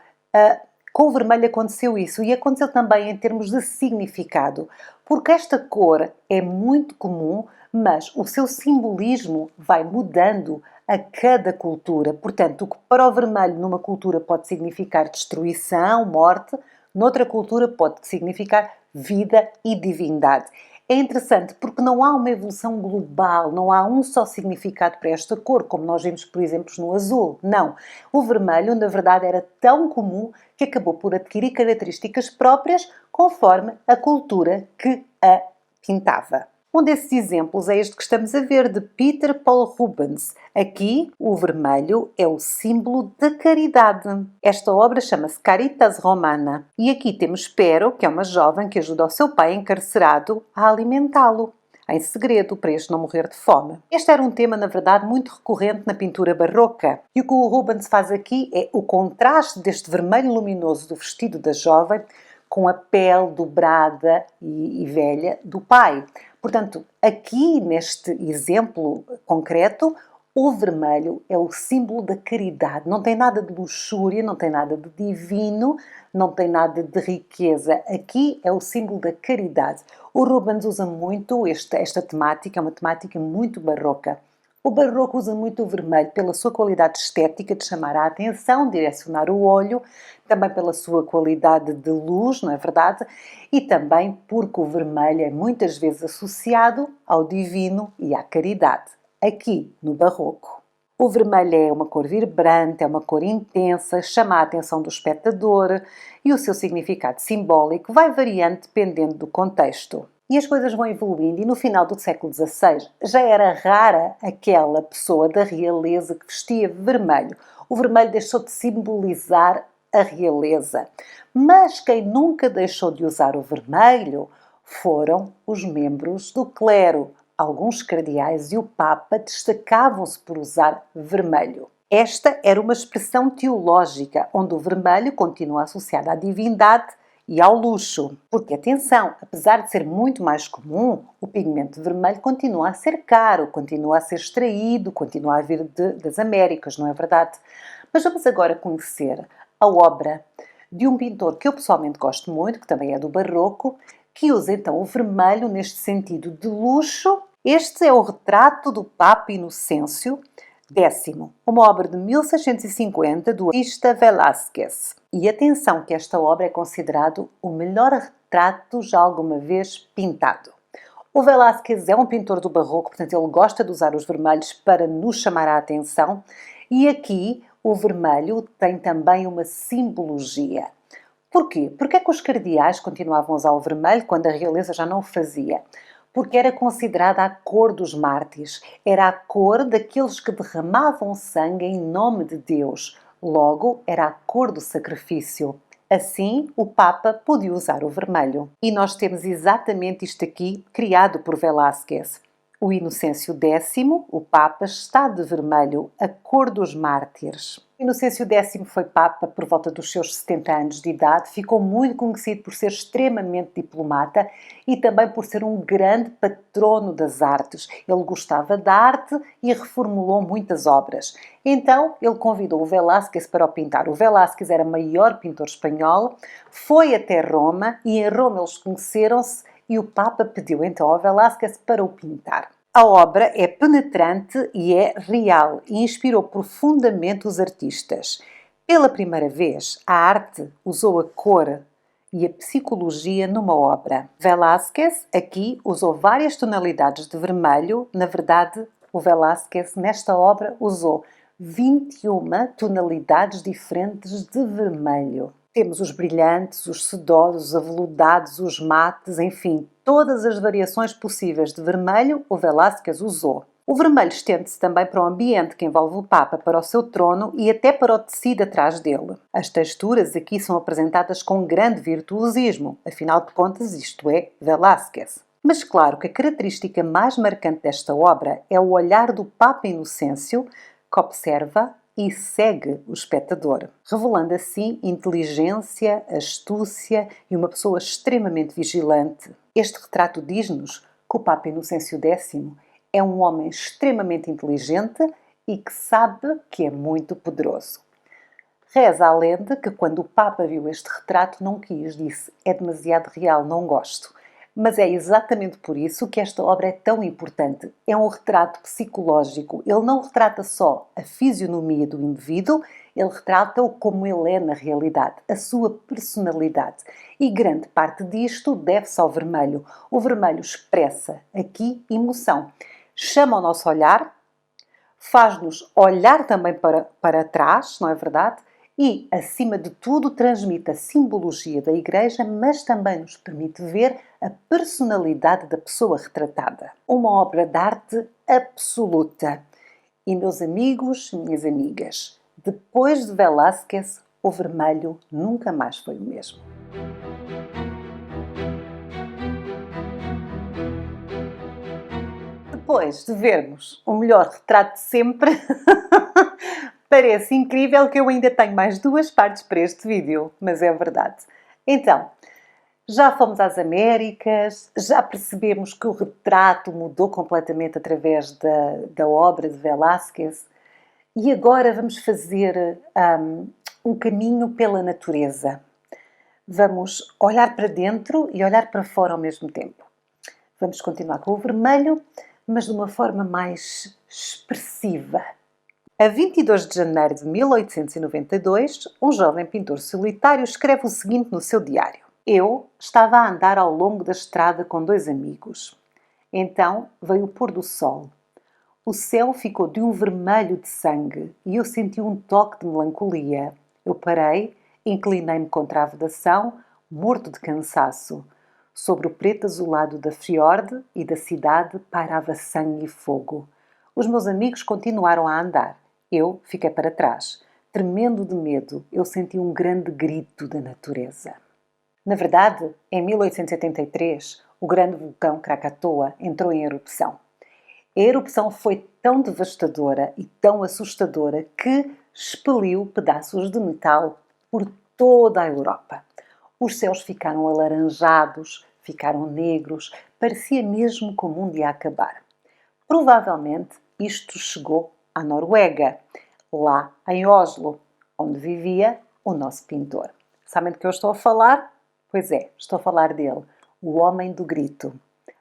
Com o vermelho aconteceu isso e aconteceu também em termos de significado, porque esta cor é muito comum, mas o seu simbolismo vai mudando a cada cultura. Portanto, o que para o vermelho numa cultura pode significar destruição, morte, noutra cultura pode significar vida e divindade. É interessante porque não há uma evolução global, não há um só significado para esta cor, como nós vemos, por exemplo, no azul. Não. O vermelho, na verdade, era tão comum que acabou por adquirir características próprias conforme a cultura que a pintava. Um desses exemplos é este que estamos a ver, de Peter Paul Rubens. Aqui, o vermelho é o símbolo da caridade. Esta obra chama-se Caritas Romana. E aqui temos Pero, que é uma jovem que ajuda o seu pai encarcerado a alimentá-lo, em segredo, para este não morrer de fome. Este era um tema, na verdade, muito recorrente na pintura barroca. E o que o Rubens faz aqui é o contraste deste vermelho luminoso do vestido da jovem com a pele dobrada e velha do pai. Portanto, aqui neste exemplo concreto, o vermelho é o símbolo da caridade. Não tem nada de luxúria, não tem nada de divino, não tem nada de riqueza. Aqui é o símbolo da caridade. O Rubens usa muito esta temática, é uma temática muito barroca. O barroco usa muito o vermelho pela sua qualidade estética de chamar a atenção, direcionar o olho, também pela sua qualidade de luz, não é verdade? E também porque o vermelho é muitas vezes associado ao divino e à caridade, aqui no barroco. O vermelho é uma cor vibrante, é uma cor intensa, chama a atenção do espectador e o seu significado simbólico vai variando dependendo do contexto. E as coisas vão evoluindo e no final do século XVI já era rara aquela pessoa da realeza que vestia vermelho. O vermelho deixou de simbolizar a realeza. Mas quem nunca deixou de usar o vermelho foram os membros do clero. Alguns cardeais e o Papa destacavam-se por usar vermelho. Esta era uma expressão teológica, onde o vermelho continua associado à divindade e ao luxo. Porque, atenção, apesar de ser muito mais comum, o pigmento vermelho continua a ser caro, continua a ser extraído, continua a vir das Américas, não é verdade? Mas vamos agora conhecer a obra de um pintor que eu pessoalmente gosto muito, que também é do barroco, que usa então o vermelho neste sentido de luxo. Este é o retrato do Papa Inocêncio X, uma obra de 1650 do artista Velázquez. E atenção que esta obra é considerado o melhor retrato já alguma vez pintado. O Velázquez é um pintor do barroco, portanto ele gosta de usar os vermelhos para nos chamar a atenção, e aqui o vermelho tem também uma simbologia. Porquê? Porque é que os cardeais continuavam a usar o vermelho quando a realeza já não o fazia? Porque era considerada a cor dos mártires, era a cor daqueles que derramavam sangue em nome de Deus. Logo, era a cor do sacrifício. Assim, o Papa podia usar o vermelho. E nós temos exatamente isto aqui, criado por Velázquez. O Inocêncio X, o Papa, está de vermelho, a cor dos mártires. Inocêncio X foi Papa por volta dos seus 70 anos de idade, ficou muito conhecido por ser extremamente diplomata e também por ser um grande patrono das artes. Ele gostava da arte e reformulou muitas obras. Então, ele convidou o Velázquez para o pintar. O Velázquez era o maior pintor espanhol, foi até Roma e em Roma eles conheceram-se e o Papa pediu então ao Velázquez para o pintar. A obra é penetrante e é real e inspirou profundamente os artistas. Pela primeira vez, a arte usou a cor e a psicologia numa obra. Velázquez aqui usou várias tonalidades de vermelho. Na verdade, o Velázquez nesta obra usou 21 tonalidades diferentes de vermelho. Temos os brilhantes, os sedosos, os aveludados, os mates, enfim, todas as variações possíveis de vermelho o Velázquez usou. O vermelho estende-se também para o ambiente que envolve o Papa, para o seu trono e até para o tecido atrás dele. As texturas aqui são apresentadas com grande virtuosismo, afinal de contas isto é Velázquez. Mas claro que a característica mais marcante desta obra é o olhar do Papa Inocêncio, que observa e segue o espectador, revelando assim inteligência, astúcia e uma pessoa extremamente vigilante. Este retrato diz-nos que o Papa Inocêncio X é um homem extremamente inteligente e que sabe que é muito poderoso. Reza a lenda que quando o Papa viu este retrato não quis, disse: é demasiado real, não gosto. Mas é exatamente por isso que esta obra é tão importante. É um retrato psicológico. Ele não retrata só a fisionomia do indivíduo, ele retrata-o como ele é na realidade, a sua personalidade. E grande parte disto deve-se ao vermelho. O vermelho expressa aqui emoção. Chama o nosso olhar, faz-nos olhar também para trás, não é verdade? E, acima de tudo, transmite a simbologia da Igreja, mas também nos permite ver a personalidade da pessoa retratada. Uma obra de arte absoluta. E, meus amigos, minhas amigas, depois de Velázquez, o vermelho nunca mais foi o mesmo. Depois de vermos o melhor retrato de sempre, parece incrível que eu ainda tenho mais 2 partes para este vídeo, mas é verdade. Então, já fomos às Américas, já percebemos que o retrato mudou completamente através da obra de Velázquez e agora vamos fazer um caminho pela natureza. Vamos olhar para dentro e olhar para fora ao mesmo tempo. Vamos continuar com o vermelho, mas de uma forma mais expressiva. A 22 de janeiro de 1892, um jovem pintor solitário escreve o seguinte no seu diário: eu estava a andar ao longo da estrada com 2 amigos. Então veio o pôr do sol. O céu ficou de um vermelho de sangue e eu senti um toque de melancolia. Eu parei, inclinei-me contra a vedação, morto de cansaço. Sobre o preto azulado da fiord e da cidade pairava sangue e fogo. Os meus amigos continuaram a andar. Eu fiquei para trás. Tremendo de medo, eu senti um grande grito da natureza. Na verdade, em 1883, o grande vulcão Krakatoa entrou em erupção. A erupção foi tão devastadora e tão assustadora que expeliu pedaços de metal por toda a Europa. Os céus ficaram alaranjados, ficaram negros, parecia mesmo como um dia a acabar. Provavelmente isto chegou à Noruega, lá em Oslo, onde vivia o nosso pintor. Sabem de que eu estou a falar? Pois é, estou a falar dele, o Homem do Grito.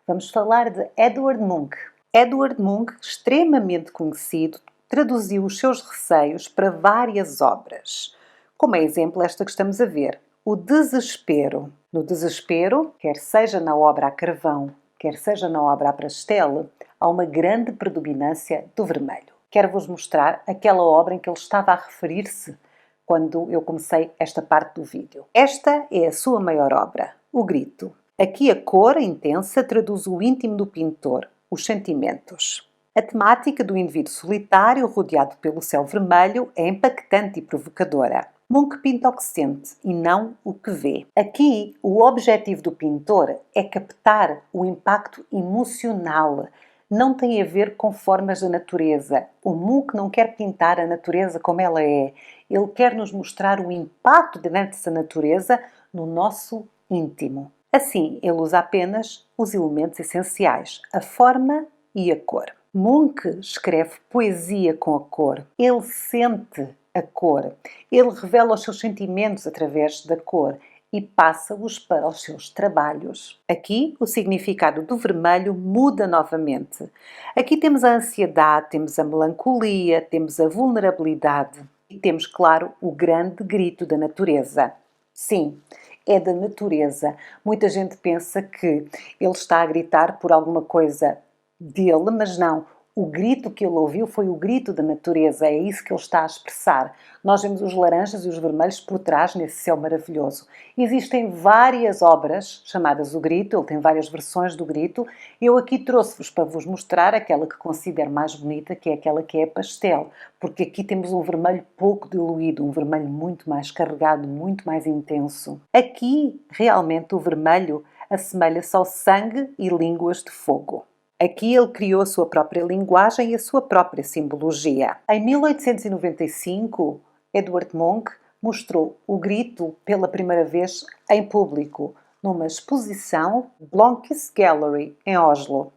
Vamos falar de Edvard Munch. Edvard Munch, extremamente conhecido, traduziu os seus receios para várias obras. Como exemplo esta que estamos a ver, O Desespero. No Desespero, quer seja na obra a carvão, quer seja na obra a pastel, há uma grande predominância do vermelho. Quero-vos mostrar aquela obra em que ele estava a referir-se quando eu comecei esta parte do vídeo. Esta é a sua maior obra, O Grito. Aqui a cor intensa traduz o íntimo do pintor, os sentimentos. A temática do indivíduo solitário rodeado pelo céu vermelho é impactante e provocadora. Munch pinta o que sente e não o que vê. Aqui, o objetivo do pintor é captar o impacto emocional. Não tem a ver com formas da natureza. O Munch não quer pintar a natureza como ela é. Ele quer nos mostrar o impacto dessa natureza no nosso íntimo. Assim, ele usa apenas os elementos essenciais, a forma e a cor. Munch escreve poesia com a cor. Ele sente a cor. Ele revela os seus sentimentos através da cor e passa-os para os seus trabalhos. Aqui, o significado do vermelho muda novamente. Aqui temos a ansiedade, temos a melancolia, temos a vulnerabilidade e temos, claro, o grande grito da natureza. Sim, é da natureza. Muita gente pensa que ele está a gritar por alguma coisa dele, mas não. O grito que ele ouviu foi o grito da natureza, é isso que ele está a expressar. Nós vemos os laranjas e os vermelhos por trás nesse céu maravilhoso. Existem várias obras chamadas O Grito, ele tem várias versões do Grito. Eu aqui trouxe-vos para vos mostrar aquela que considero mais bonita, que é aquela que é pastel, porque aqui temos um vermelho pouco diluído, um vermelho muito mais carregado, muito mais intenso. Aqui, realmente, o vermelho assemelha-se ao sangue e línguas de fogo. Aqui ele criou a sua própria linguagem e a sua própria simbologia. Em 1895, Edvard Munch mostrou o grito pela primeira vez em público, numa exposição Blomkvist Gallery, em Oslo.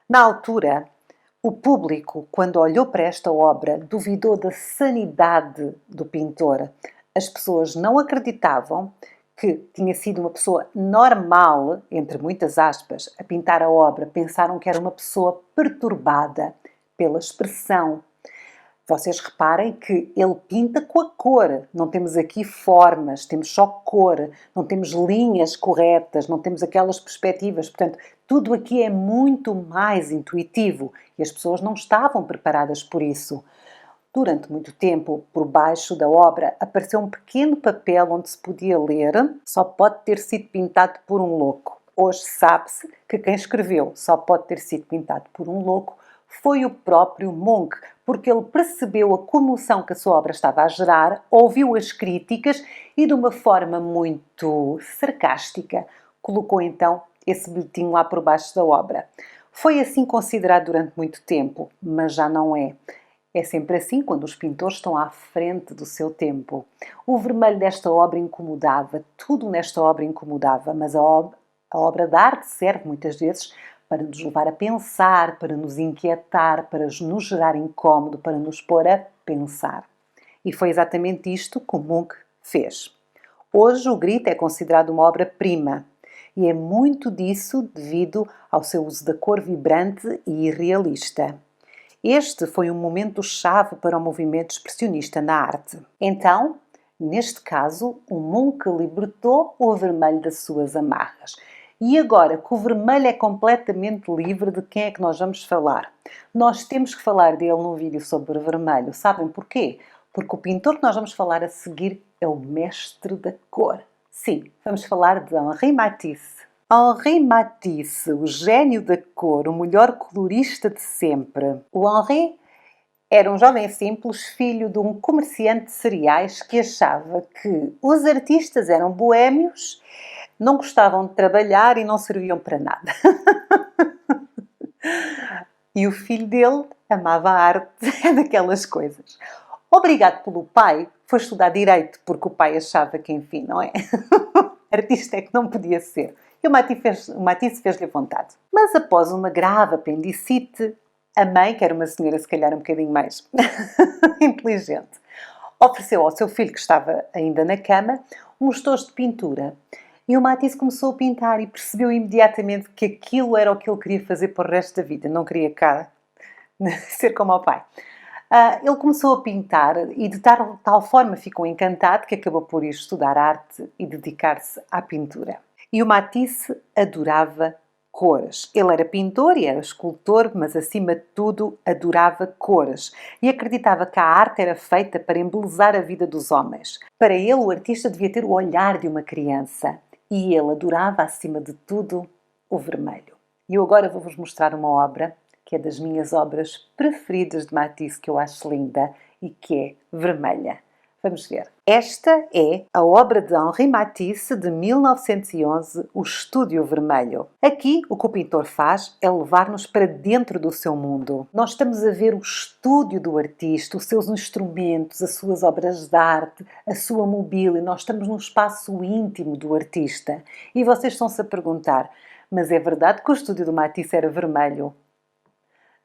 Na altura, O público, quando olhou para esta obra, duvidou da sanidade do pintor. As pessoas não acreditavam que tinha sido uma pessoa normal, entre muitas aspas, a pintar a obra. Pensaram que era uma pessoa perturbada pela expressão. Vocês reparem que ele pinta com a cor. Não temos aqui formas, temos só cor. Não temos linhas corretas, não temos aquelas perspectivas. Portanto, tudo aqui é muito mais intuitivo e as pessoas não estavam preparadas por isso. Durante muito tempo, por baixo da obra, apareceu um pequeno papel onde se podia ler: só pode ter sido pintado por um louco. Hoje sabe-se que quem escreveu só pode ter sido pintado por um louco foi o próprio Munch, porque ele percebeu a comoção que a sua obra estava a gerar, ouviu as críticas e, de uma forma muito sarcástica, colocou então esse bilhetinho lá por baixo da obra. Foi assim considerado durante muito tempo, mas já não é. É sempre assim quando os pintores estão à frente do seu tempo. O vermelho desta obra incomodava, tudo nesta obra incomodava, mas a obra de arte serve muitas vezes para nos levar a pensar, para nos inquietar, para nos gerar incómodo, para nos pôr a pensar. E foi exatamente isto que o Munch fez. Hoje o Grito é considerado uma obra-prima e é muito disso devido ao seu uso da cor vibrante e irrealista. Este foi um momento-chave para o movimento expressionista na arte. Então, neste caso, o Munch libertou o vermelho das suas amarras. E agora que o vermelho é completamente livre, de quem é que nós vamos falar? Nós temos que falar dele num vídeo sobre o vermelho. Sabem porquê? Porque o pintor que nós vamos falar a seguir é o mestre da cor. Sim, vamos falar de Henri Matisse. Henri Matisse, o gênio da cor, o melhor colorista de sempre. O Henri era um jovem simples, filho de um comerciante de cereais que achava que os artistas eram boémios, não gostavam de trabalhar e não serviam para nada. E o filho dele amava a arte, é daquelas coisas. Obrigado pelo pai, foi estudar Direito, porque o pai achava que, enfim, não é? Artista é que não podia ser. E o Matisse fez-lhe vontade. Mas após uma grave apendicite, a mãe, que era uma senhora se calhar um bocadinho mais inteligente, ofereceu ao seu filho, que estava ainda na cama, um estojo de pintura. E o Matisse começou a pintar e percebeu imediatamente que aquilo era o que ele queria fazer para o resto da vida. Não queria cá ser como o pai. Ele começou a pintar e de tal forma ficou encantado que acabou por ir estudar arte e dedicar-se à pintura. E o Matisse adorava cores. Ele era pintor e era escultor, mas acima de tudo adorava cores e acreditava que a arte era feita para embelezar a vida dos homens. Para ele, o artista devia ter o olhar de uma criança e ele adorava, acima de tudo, o vermelho. E eu agora vou-vos mostrar uma obra que é das minhas obras preferidas de Matisse, que eu acho linda e que é Vermelha. Vamos ver. Esta é a obra de Henri Matisse de 1911, O Estúdio Vermelho. Aqui, o que o pintor faz é levar-nos para dentro do seu mundo. Nós estamos a ver o estúdio do artista, os seus instrumentos, as suas obras de arte, a sua mobília. Nós estamos num espaço íntimo do artista. E vocês estão-se a perguntar, mas é verdade que o estúdio do Matisse era vermelho?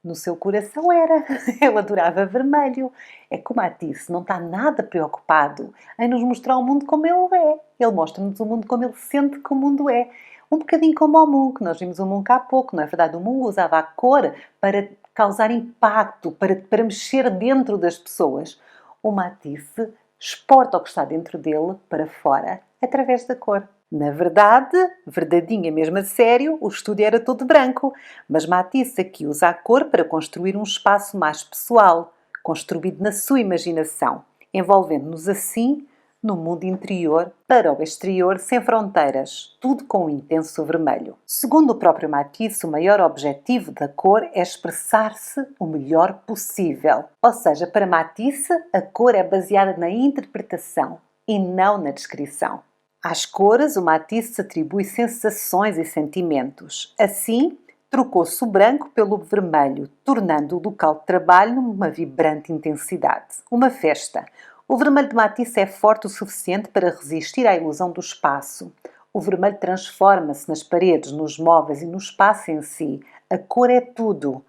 No seu coração era. Ele adorava vermelho. É que o Matisse não está nada preocupado em nos mostrar o mundo como ele é. Ele mostra-nos o mundo como ele sente que o mundo é. Um bocadinho como o Munch. Nós vimos o Munch há pouco, não é verdade? O Munch usava a cor para causar impacto, para mexer dentro das pessoas. O Matisse exporta o que está dentro dele para fora, através da cor. Na verdade, verdadeinha mesmo a sério, o estúdio era todo branco, mas Matisse aqui usa a cor para construir um espaço mais pessoal, construído na sua imaginação, envolvendo-nos assim no mundo interior para o exterior sem fronteiras, tudo com um intenso vermelho. Segundo o próprio Matisse, o maior objetivo da cor é expressar-se o melhor possível. Ou seja, para Matisse, a cor é baseada na interpretação e não na descrição. Às cores, o Matisse atribui sensações e sentimentos. Assim, trocou-se o branco pelo vermelho, tornando o local de trabalho numa vibrante intensidade. Uma festa. O vermelho de Matisse é forte o suficiente para resistir à ilusão do espaço. O vermelho transforma-se nas paredes, nos móveis e no espaço em si. A cor é tudo.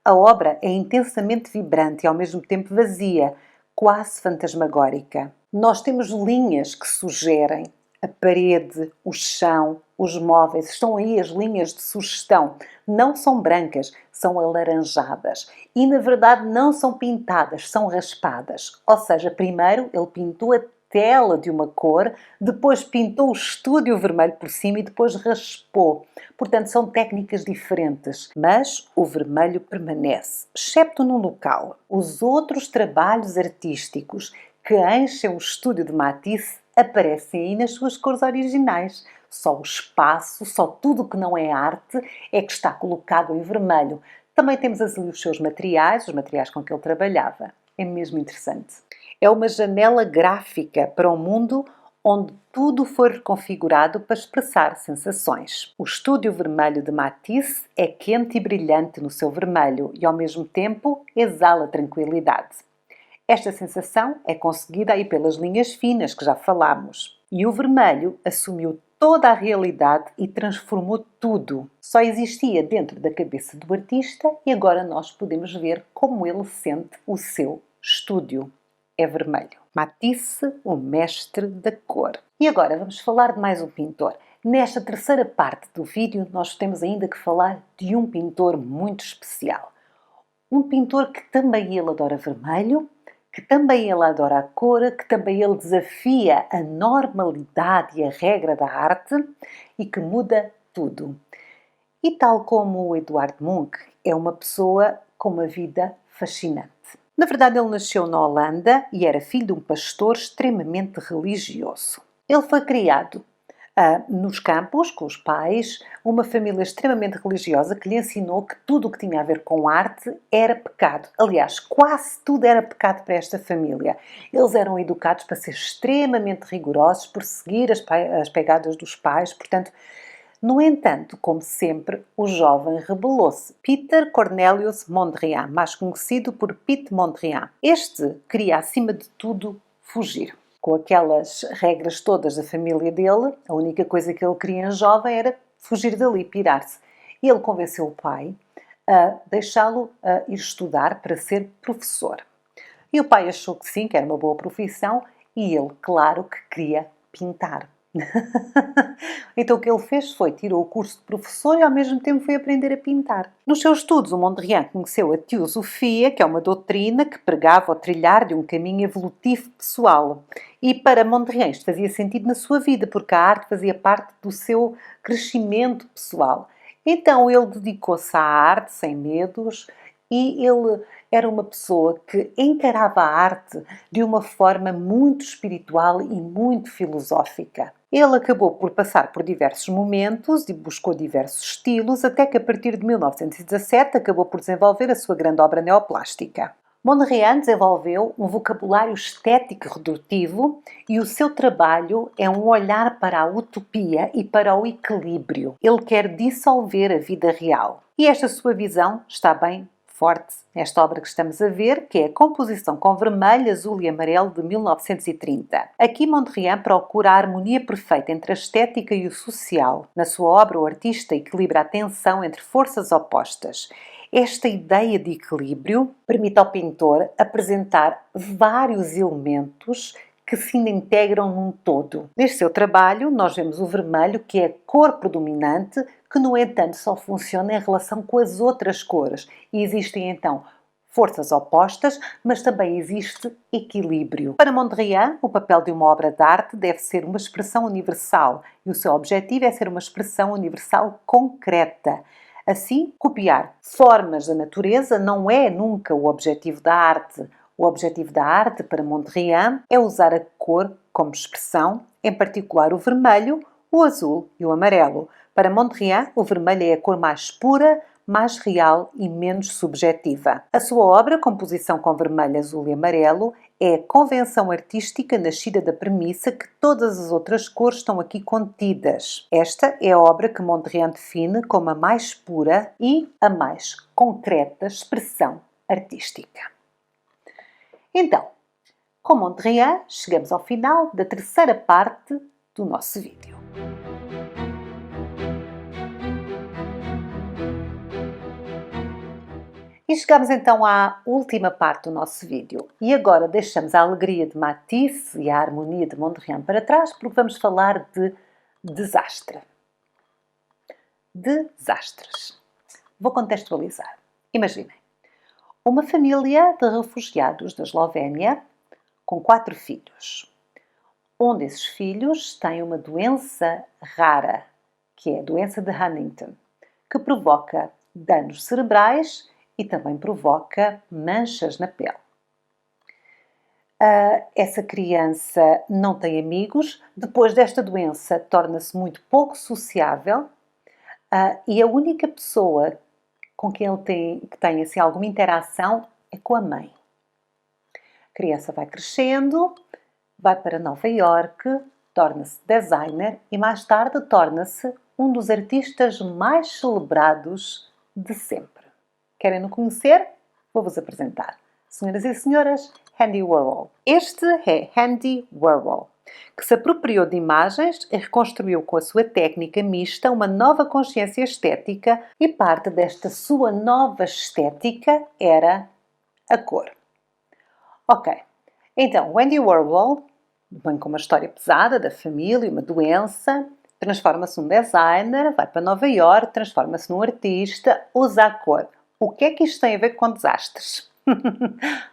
A obra é intensamente vibrante e ao mesmo tempo vazia, quase fantasmagórica. Nós temos linhas que sugerem a parede, o chão, os móveis. Estão aí as linhas de sugestão. Não são brancas, são alaranjadas. E, na verdade, não são pintadas, são raspadas. Ou seja, primeiro ele pintou a tela de uma cor, depois pintou o estúdio vermelho por cima e depois raspou. Portanto, são técnicas diferentes, mas o vermelho permanece, excepto num local. Os outros trabalhos artísticos que enchem o estúdio de Matisse aparecem aí nas suas cores originais. Só o espaço, só tudo que não é arte é que está colocado em vermelho. Também temos ali os seus materiais, os materiais com que ele trabalhava. É mesmo interessante. É uma janela gráfica para um mundo onde tudo foi reconfigurado para expressar sensações. O estúdio vermelho de Matisse é quente e brilhante no seu vermelho e, ao mesmo tempo, exala tranquilidade. Esta sensação é conseguida aí pelas linhas finas que já falámos. E o vermelho assumiu toda a realidade e transformou tudo. Só existia dentro da cabeça do artista e agora nós podemos ver como ele sente o seu estúdio. É vermelho. Matisse, o mestre da cor. E agora vamos falar de mais um pintor. Nesta terceira parte do vídeo nós temos ainda que falar de um pintor muito especial. Um pintor que também ele adora vermelho, que também ele adora a cor, que também ele desafia a normalidade e a regra da arte e que muda tudo. E tal como o Edvard Munch, é uma pessoa com uma vida fascinante. Na verdade, ele nasceu na Holanda e era filho de um pastor extremamente religioso. Ele foi criado nos campos, com os pais, uma família extremamente religiosa que lhe ensinou que tudo o que tinha a ver com arte era pecado. Aliás, quase tudo era pecado para esta família. Eles eram educados para ser extremamente rigorosos, por seguir as pegadas dos pais, portanto, no entanto, como sempre, o jovem rebelou-se. Peter Cornelius Mondrian, mais conhecido por Piet Mondrian. Este queria, acima de tudo, fugir. Com aquelas regras todas da família dele, a única coisa que ele queria em jovem era fugir dali, pirar-se. E ele convenceu o pai a deixá-lo ir estudar para ser professor. E o pai achou que sim, que era uma boa profissão, e ele, claro, que queria pintar. Então o que ele fez foi tirou o curso de professor e ao mesmo tempo foi aprender a pintar. Nos seus estudos, o Mondrian conheceu a teosofia, que é uma doutrina que pregava o trilhar de um caminho evolutivo pessoal. E para Mondrian isto fazia sentido na sua vida, porque a arte fazia parte do seu crescimento pessoal. Então ele dedicou-se à arte sem medos e ele era uma pessoa que encarava a arte de uma forma muito espiritual e muito filosófica. Ele acabou por passar por diversos momentos e buscou diversos estilos, até que a partir de 1917 acabou por desenvolver a sua grande obra neoplástica. Mondrian desenvolveu um vocabulário estético redutivo e o seu trabalho é um olhar para a utopia e para o equilíbrio. Ele quer dissolver a vida real. E esta sua visão está bem forte nesta obra que estamos a ver, que é a composição com vermelho, azul e amarelo de 1930. Aqui Mondrian procura a harmonia perfeita entre a estética e o social. Na sua obra, o artista equilibra a tensão entre forças opostas. Esta ideia de equilíbrio permite ao pintor apresentar vários elementos que se integram num todo. Neste seu trabalho, nós vemos o vermelho, que é a cor predominante, que, no entanto, só funciona em relação com as outras cores. E existem, então, forças opostas, mas também existe equilíbrio. Para Mondrian, o papel de uma obra de arte deve ser uma expressão universal e o seu objetivo é ser uma expressão universal concreta. Assim, copiar formas da natureza não é nunca o objetivo da arte. O objetivo da arte, para Mondrian, é usar a cor como expressão, em particular o vermelho, o azul e o amarelo. Para Mondrian, o vermelho é a cor mais pura, mais real e menos subjetiva. A sua obra, composição com vermelho, azul e amarelo, é a convenção artística nascida da premissa que todas as outras cores estão aqui contidas. Esta é a obra que Mondrian define como a mais pura e a mais concreta expressão artística. Então, com Mondrian, chegamos ao final da terceira parte do nosso vídeo. E chegamos então à última parte do nosso vídeo. E agora deixamos a alegria de Matisse e a harmonia de Mondrian para trás, porque vamos falar de desastre. Desastres. Vou contextualizar. Imaginem, uma família de refugiados da Eslovénia com 4 filhos. Um desses filhos tem uma doença rara, que é a doença de Huntington, que provoca danos cerebrais e também provoca manchas na pele. Essa criança não tem amigos, depois desta doença torna-se muito pouco sociável e a única pessoa com quem ele tem assim, alguma interação é com a mãe. A criança vai crescendo, vai para Nova Iorque, torna-se designer e mais tarde torna-se um dos artistas mais celebrados de sempre. Querem-no conhecer? Vou-vos apresentar. Senhoras e senhores, Andy Warhol. Este é Andy Warhol, que se apropriou de imagens e reconstruiu com a sua técnica mista uma nova consciência estética e parte desta sua nova estética era a cor. Ok, então o Andy Warhol vem com uma história pesada da família, uma doença, transforma-se num designer, vai para Nova Iorque, transforma-se num artista, usa a cor. O que é que isto tem a ver com desastres?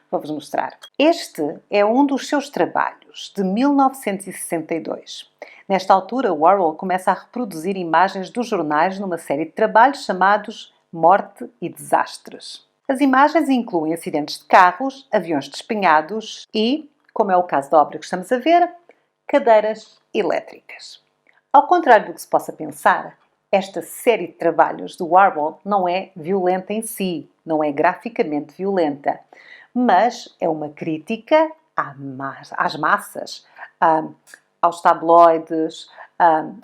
Vou-vos mostrar. Este é um dos seus trabalhos, de 1962. Nesta altura, Warhol começa a reproduzir imagens dos jornais numa série de trabalhos chamados Morte e Desastres. As imagens incluem acidentes de carros, aviões despenhados e, como é o caso da obra que estamos a ver, cadeiras elétricas. Ao contrário do que se possa pensar, esta série de trabalhos do Warhol não é violenta em si, não é graficamente violenta, mas é uma crítica às massas, aos tabloides,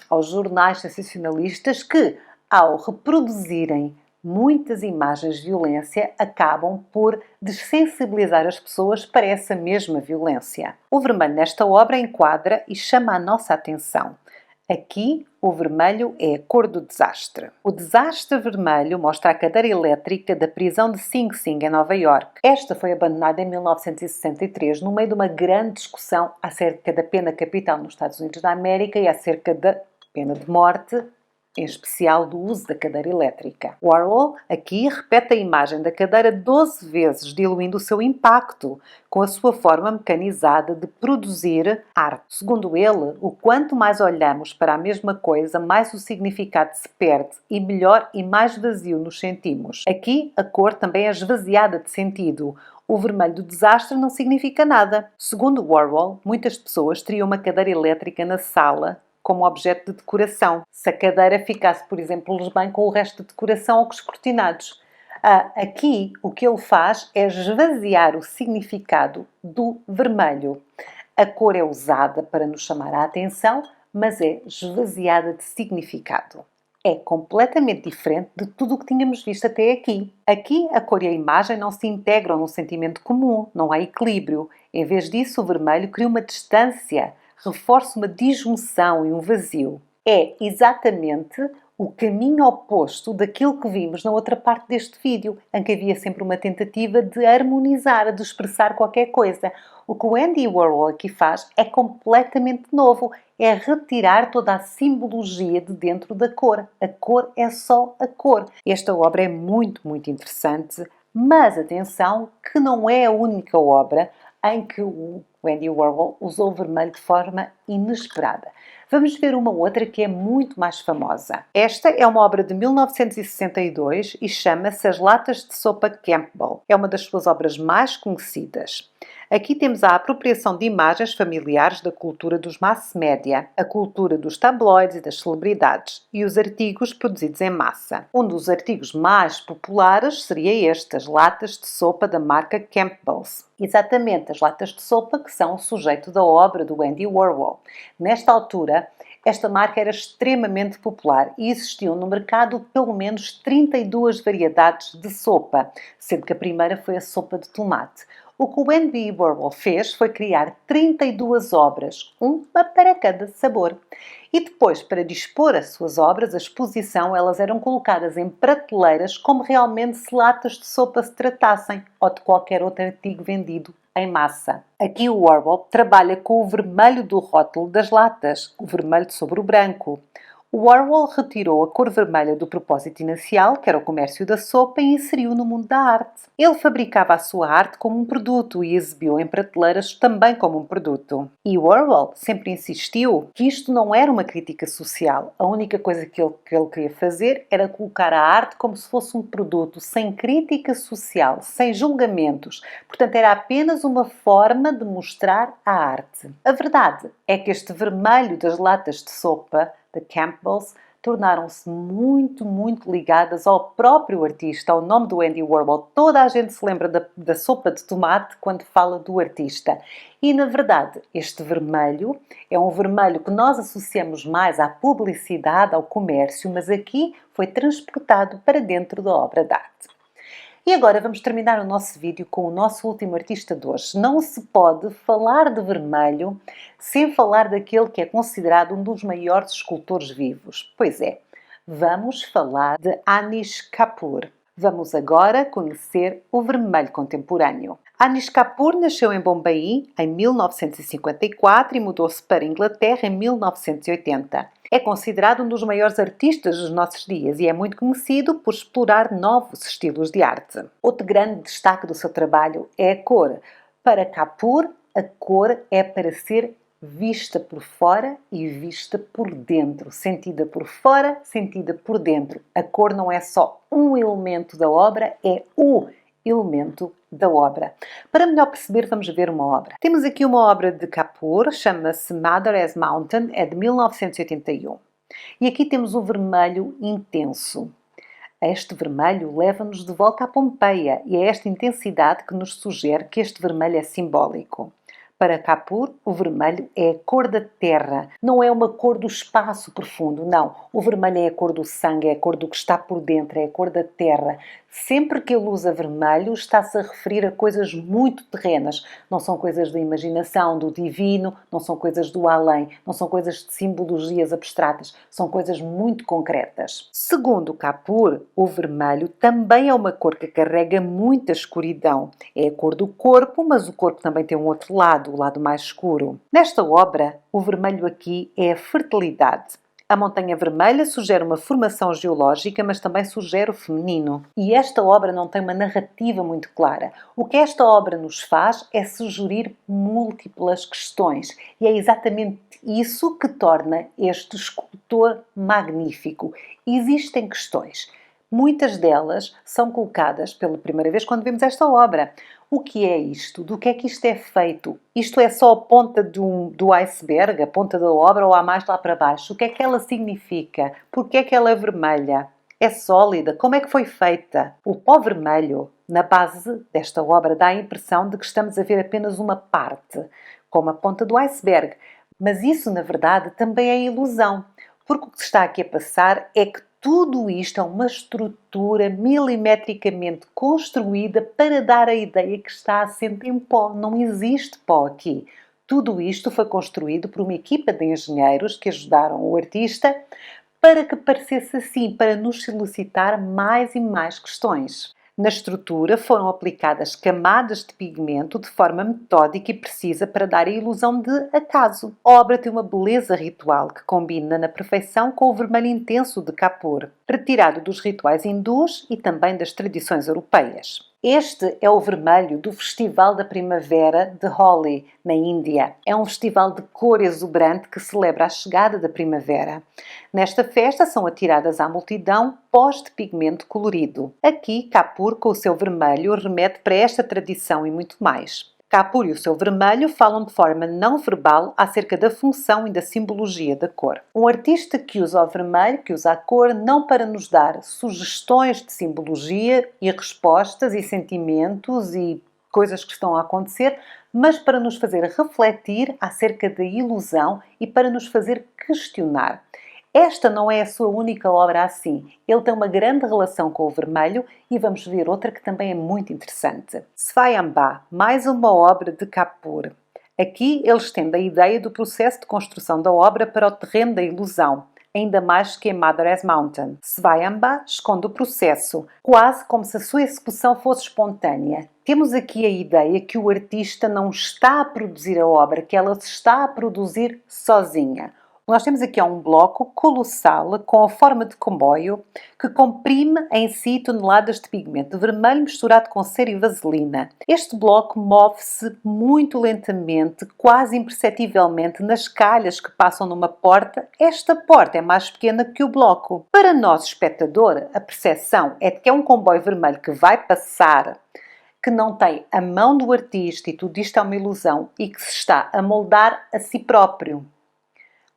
aos jornais sensacionalistas que, ao reproduzirem muitas imagens de violência, acabam por dessensibilizar as pessoas para essa mesma violência. O vermelho nesta obra enquadra e chama a nossa atenção. Aqui, o vermelho é a cor do desastre. O desastre vermelho mostra a cadeira elétrica da prisão de Sing Sing, em Nova Iorque. Esta foi abandonada em 1963, no meio de uma grande discussão acerca da pena capital nos Estados Unidos da América e acerca da pena de morte, em especial do uso da cadeira elétrica. Warhol aqui repete a imagem da cadeira 12 vezes, diluindo o seu impacto com a sua forma mecanizada de produzir arte. Segundo ele, o quanto mais olhamos para a mesma coisa, mais o significado se perde e melhor e mais vazio nos sentimos. Aqui, a cor também é esvaziada de sentido. O vermelho do desastre não significa nada. Segundo Warhol, muitas pessoas teriam uma cadeira elétrica na sala como objeto de decoração. Se a cadeira ficasse, por exemplo, bem com o resto de decoração ou com os cortinados. Aqui, o que ele faz é esvaziar o significado do vermelho. A cor é usada para nos chamar a atenção, mas é esvaziada de significado. É completamente diferente de tudo o que tínhamos visto até aqui. Aqui, a cor e a imagem não se integram num sentimento comum, não há equilíbrio. Em vez disso, o vermelho cria uma distância, reforça uma disjunção e um vazio. É exatamente o caminho oposto daquilo que vimos na outra parte deste vídeo, em que havia sempre uma tentativa de harmonizar, de expressar qualquer coisa. O que o Andy Warhol aqui faz é completamente novo, é retirar toda a simbologia de dentro da cor. A cor é só a cor. Esta obra é muito, muito interessante, mas atenção que não é a única obra em que o Andy Warhol usou o vermelho de forma inesperada. Vamos ver uma outra que é muito mais famosa. Esta é uma obra de 1962 e chama-se As Latas de Sopa Campbell. É uma das suas obras mais conhecidas. Aqui temos a apropriação de imagens familiares da cultura dos mass media, a cultura dos tabloides e das celebridades e os artigos produzidos em massa. Um dos artigos mais populares seria este, as latas de sopa da marca Campbell's. Exatamente, as latas de sopa que são o sujeito da obra do Andy Warhol. Nesta altura, Esta marca era extremamente popular e existiam no mercado pelo menos 32 variedades de sopa, sendo que a primeira foi a sopa de tomate. O que o Andy Warhol fez foi criar 32 obras, uma para cada sabor. E depois, para dispor as suas obras, a exposição, elas eram colocadas em prateleiras como realmente se latas de sopa se tratassem, ou de qualquer outro artigo vendido em massa. Aqui o Warhol trabalha com o vermelho do rótulo das latas, o vermelho sobre o branco. O Warhol retirou a cor vermelha do propósito inicial, que era o comércio da sopa, e inseriu no mundo da arte. Ele fabricava a sua arte como um produto e exibiu em prateleiras também como um produto. E Warhol sempre insistiu que isto não era uma crítica social. A única coisa que ele queria fazer era colocar a arte como se fosse um produto, sem crítica social, sem julgamentos. Portanto, era apenas uma forma de mostrar a arte. A verdade é que este vermelho das latas de sopa da Campbell's tornaram-se muito ligadas ao próprio artista, ao nome do Andy Warhol. Toda a gente se lembra da sopa de tomate quando fala do artista. E, na verdade, este vermelho é um vermelho que nós associamos mais à publicidade, ao comércio, mas aqui foi transportado para dentro da obra de arte. E agora vamos terminar o nosso vídeo com o nosso último artista de hoje. Não se pode falar de vermelho sem falar daquele que é considerado um dos maiores escultores vivos. Pois é, vamos falar de Anish Kapoor. Vamos agora conhecer o vermelho contemporâneo. Anish Kapoor nasceu em Bombay em 1954 e mudou-se para a Inglaterra em 1980. É considerado um dos maiores artistas dos nossos dias e é muito conhecido por explorar novos estilos de arte. Outro grande destaque do seu trabalho é a cor. Para Kapoor, a cor é para ser vista por fora e vista por dentro. Sentida por fora, sentida por dentro. A cor não é só um elemento da obra, é o elemento da obra. Para melhor perceber, vamos ver uma obra. Temos aqui uma obra de Kapoor, chama-se Mother as Mountain, é de 1981. E aqui temos o vermelho intenso. Este vermelho leva-nos de volta à Pompeia e é esta intensidade que nos sugere que este vermelho é simbólico. Para Kapoor, o vermelho é a cor da terra, não é uma cor do espaço profundo, não. O vermelho é a cor do sangue, é a cor do que está por dentro, é a cor da terra. Sempre que ele usa vermelho, está-se a referir a coisas muito terrenas. Não são coisas da imaginação, do divino, não são coisas do além, não são coisas de simbologias abstratas, são coisas muito concretas. Segundo Kapoor, o vermelho também é uma cor que carrega muita escuridão. É a cor do corpo, mas o corpo também tem um outro lado, o lado mais escuro. Nesta obra, o vermelho aqui é a fertilidade. A Montanha Vermelha sugere uma formação geológica, mas também sugere o feminino. E esta obra não tem uma narrativa muito clara. O que esta obra nos faz é sugerir múltiplas questões. E é exatamente isso que torna este escultor magnífico. Existem questões. Muitas delas são colocadas pela primeira vez quando vemos esta obra. O que é isto? Do que é que isto é feito? Isto é só a ponta do iceberg, a ponta da obra, ou há mais lá para baixo? O que é que ela significa? Por que é que ela é vermelha? É sólida? Como é que foi feita? O pó vermelho, na base desta obra, dá a impressão de que estamos a ver apenas uma parte, como a ponta do iceberg. Mas isso, na verdade, também é ilusão. Porque o que se está aqui a passar é que tudo isto é uma estrutura milimetricamente construída para dar a ideia que está assente em pó. Não existe pó aqui. Tudo isto foi construído por uma equipa de engenheiros que ajudaram o artista para que parecesse assim, para nos solicitar mais e mais questões. Na estrutura foram aplicadas camadas de pigmento de forma metódica e precisa para dar a ilusão de acaso. A obra tem uma beleza ritual que combina na perfeição com o vermelho intenso de Kapoor, retirado dos rituais hindus e também das tradições europeias. Este é o vermelho do Festival da Primavera de Holi, na Índia. É um festival de cor exuberante que celebra a chegada da primavera. Nesta festa são atiradas à multidão pós de pigmento colorido. Aqui, Kapoor, com o seu vermelho, remete para esta tradição e muito mais. Kapoor e o seu vermelho falam de forma não verbal acerca da função e da simbologia da cor. Um artista que usa o vermelho, que usa a cor, não para nos dar sugestões de simbologia e respostas e sentimentos e coisas que estão a acontecer, mas para nos fazer refletir acerca da ilusão e para nos fazer questionar. Esta não é a sua única obra assim. Ele tem uma grande relação com o vermelho e vamos ver outra que também é muito interessante. Svayambha, mais uma obra de Kapoor. Aqui ele estende a ideia do processo de construção da obra para o terreno da ilusão, ainda mais que em Mother Mountain. Svayambha esconde o processo, quase como se a sua execução fosse espontânea. Temos aqui a ideia que o artista não está a produzir a obra, que ela se está a produzir sozinha. Nós temos aqui um bloco colossal com a forma de comboio que comprime em si toneladas de pigmento vermelho misturado com cera e vaselina. Este bloco move-se muito lentamente, quase imperceptivelmente, nas calhas que passam numa porta. Esta porta é mais pequena que o bloco. Para nós, espectador, a percepção é de que é um comboio vermelho que vai passar, que não tem a mão do artista e tudo isto é uma ilusão e que se está a moldar a si próprio.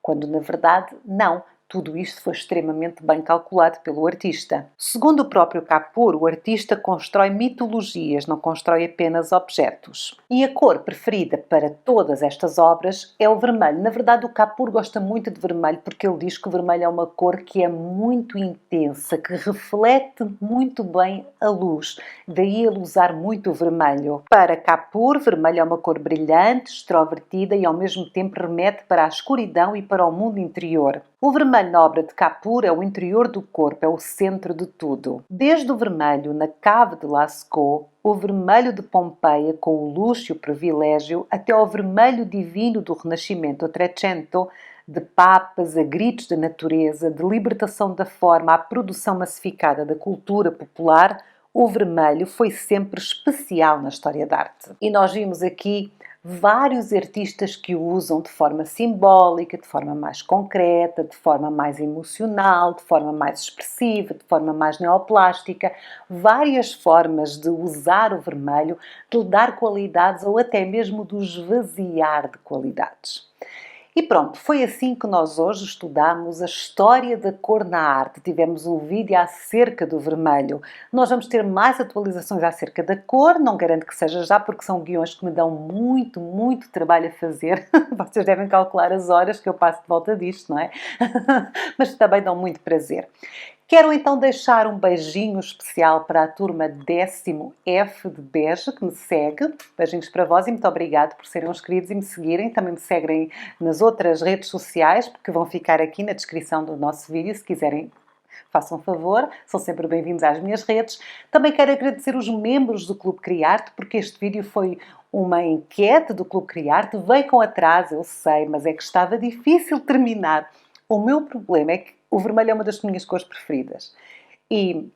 Quando, na verdade, não. Tudo isto foi extremamente bem calculado pelo artista. Segundo o próprio Kapoor, o artista constrói mitologias, não constrói apenas objetos. E a cor preferida para todas estas obras é o vermelho. Na verdade, o Kapoor gosta muito de vermelho porque ele diz que o vermelho é uma cor que é muito intensa, que reflete muito bem a luz. Daí ele usar muito o vermelho. Para Kapoor, vermelho é uma cor brilhante, extrovertida e ao mesmo tempo remete para a escuridão e para o mundo interior. O vermelho na obra de Kapoor é o interior do corpo, é o centro de tudo. Desde o vermelho na cave de Lascaux, o vermelho de Pompeia com o luxo e o privilégio, até ao vermelho divino do Renascimento, o Trecento, de papas a gritos da natureza, de libertação da forma à produção massificada da cultura popular, o vermelho foi sempre especial na história da arte. E nós vimos aqui vários artistas que o usam de forma simbólica, de forma mais concreta, de forma mais emocional, de forma mais expressiva, de forma mais neoplástica, várias formas de usar o vermelho, de lhe dar qualidades ou até mesmo de o esvaziar de qualidades. E pronto, foi assim que nós hoje estudamos a história da cor na arte. Tivemos um vídeo acerca do vermelho. Nós vamos ter mais atualizações acerca da cor, não garanto que seja já, porque são guiões que me dão muito trabalho a fazer. Vocês devem calcular as horas que eu passo de volta disto, não é? Mas também dão muito prazer. Quero então deixar um beijinho especial para a turma 10º F de Beja, que me segue. Beijinhos para vós e muito obrigado por serem inscritos e me seguirem. Também me seguem nas outras redes sociais, porque vão ficar aqui na descrição do nosso vídeo, se quiserem. Façam um favor, são sempre bem-vindos às minhas redes. Também quero agradecer os membros do Clube Criarte, porque este vídeo foi uma enquete do Clube Criarte. Veio com atraso, eu sei, mas é que estava difícil terminar. O meu problema é que o vermelho é uma das minhas cores preferidas. E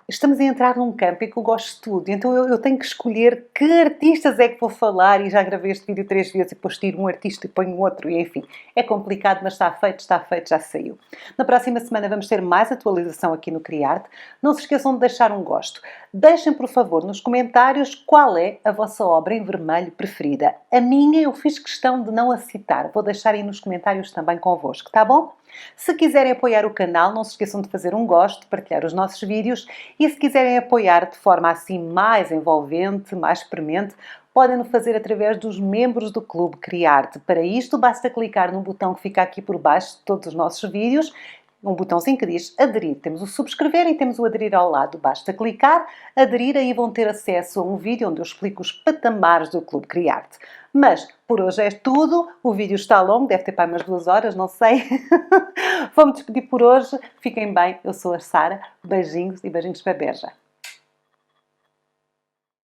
estamos a entrar num campo em que eu gosto de tudo. Então eu tenho que escolher que artistas é que vou falar e já gravei este vídeo 3 vezes e depois tiro um artista e ponho outro e enfim. É complicado, mas está feito, já saiu. Na próxima semana vamos ter mais atualização aqui no Criarte. Não se esqueçam de deixar um gosto. Deixem, por favor, nos comentários qual é a vossa obra em vermelho preferida. A minha eu fiz questão de não a citar. Vou deixar aí nos comentários também convosco, tá bom? Se quiserem apoiar o canal, não se esqueçam de fazer um gosto, de partilhar os nossos vídeos e se quiserem apoiar de forma assim mais envolvente, mais premente, podem-no fazer através dos membros do Clube Criarte. Para isto, basta clicar no botão que fica aqui por baixo de todos os nossos vídeos, um botãozinho que diz aderir. Temos o subscrever e temos o aderir ao lado. Basta clicar, aderir, aí vão ter acesso a um vídeo onde eu explico os patamares do Clube Criarte. Mas por hoje é tudo. O vídeo está longo, deve ter para umas 2 horas, não sei. Vou-me despedir por hoje. Fiquem bem, eu sou a Sara. Beijinhos e beijinhos para a Beja.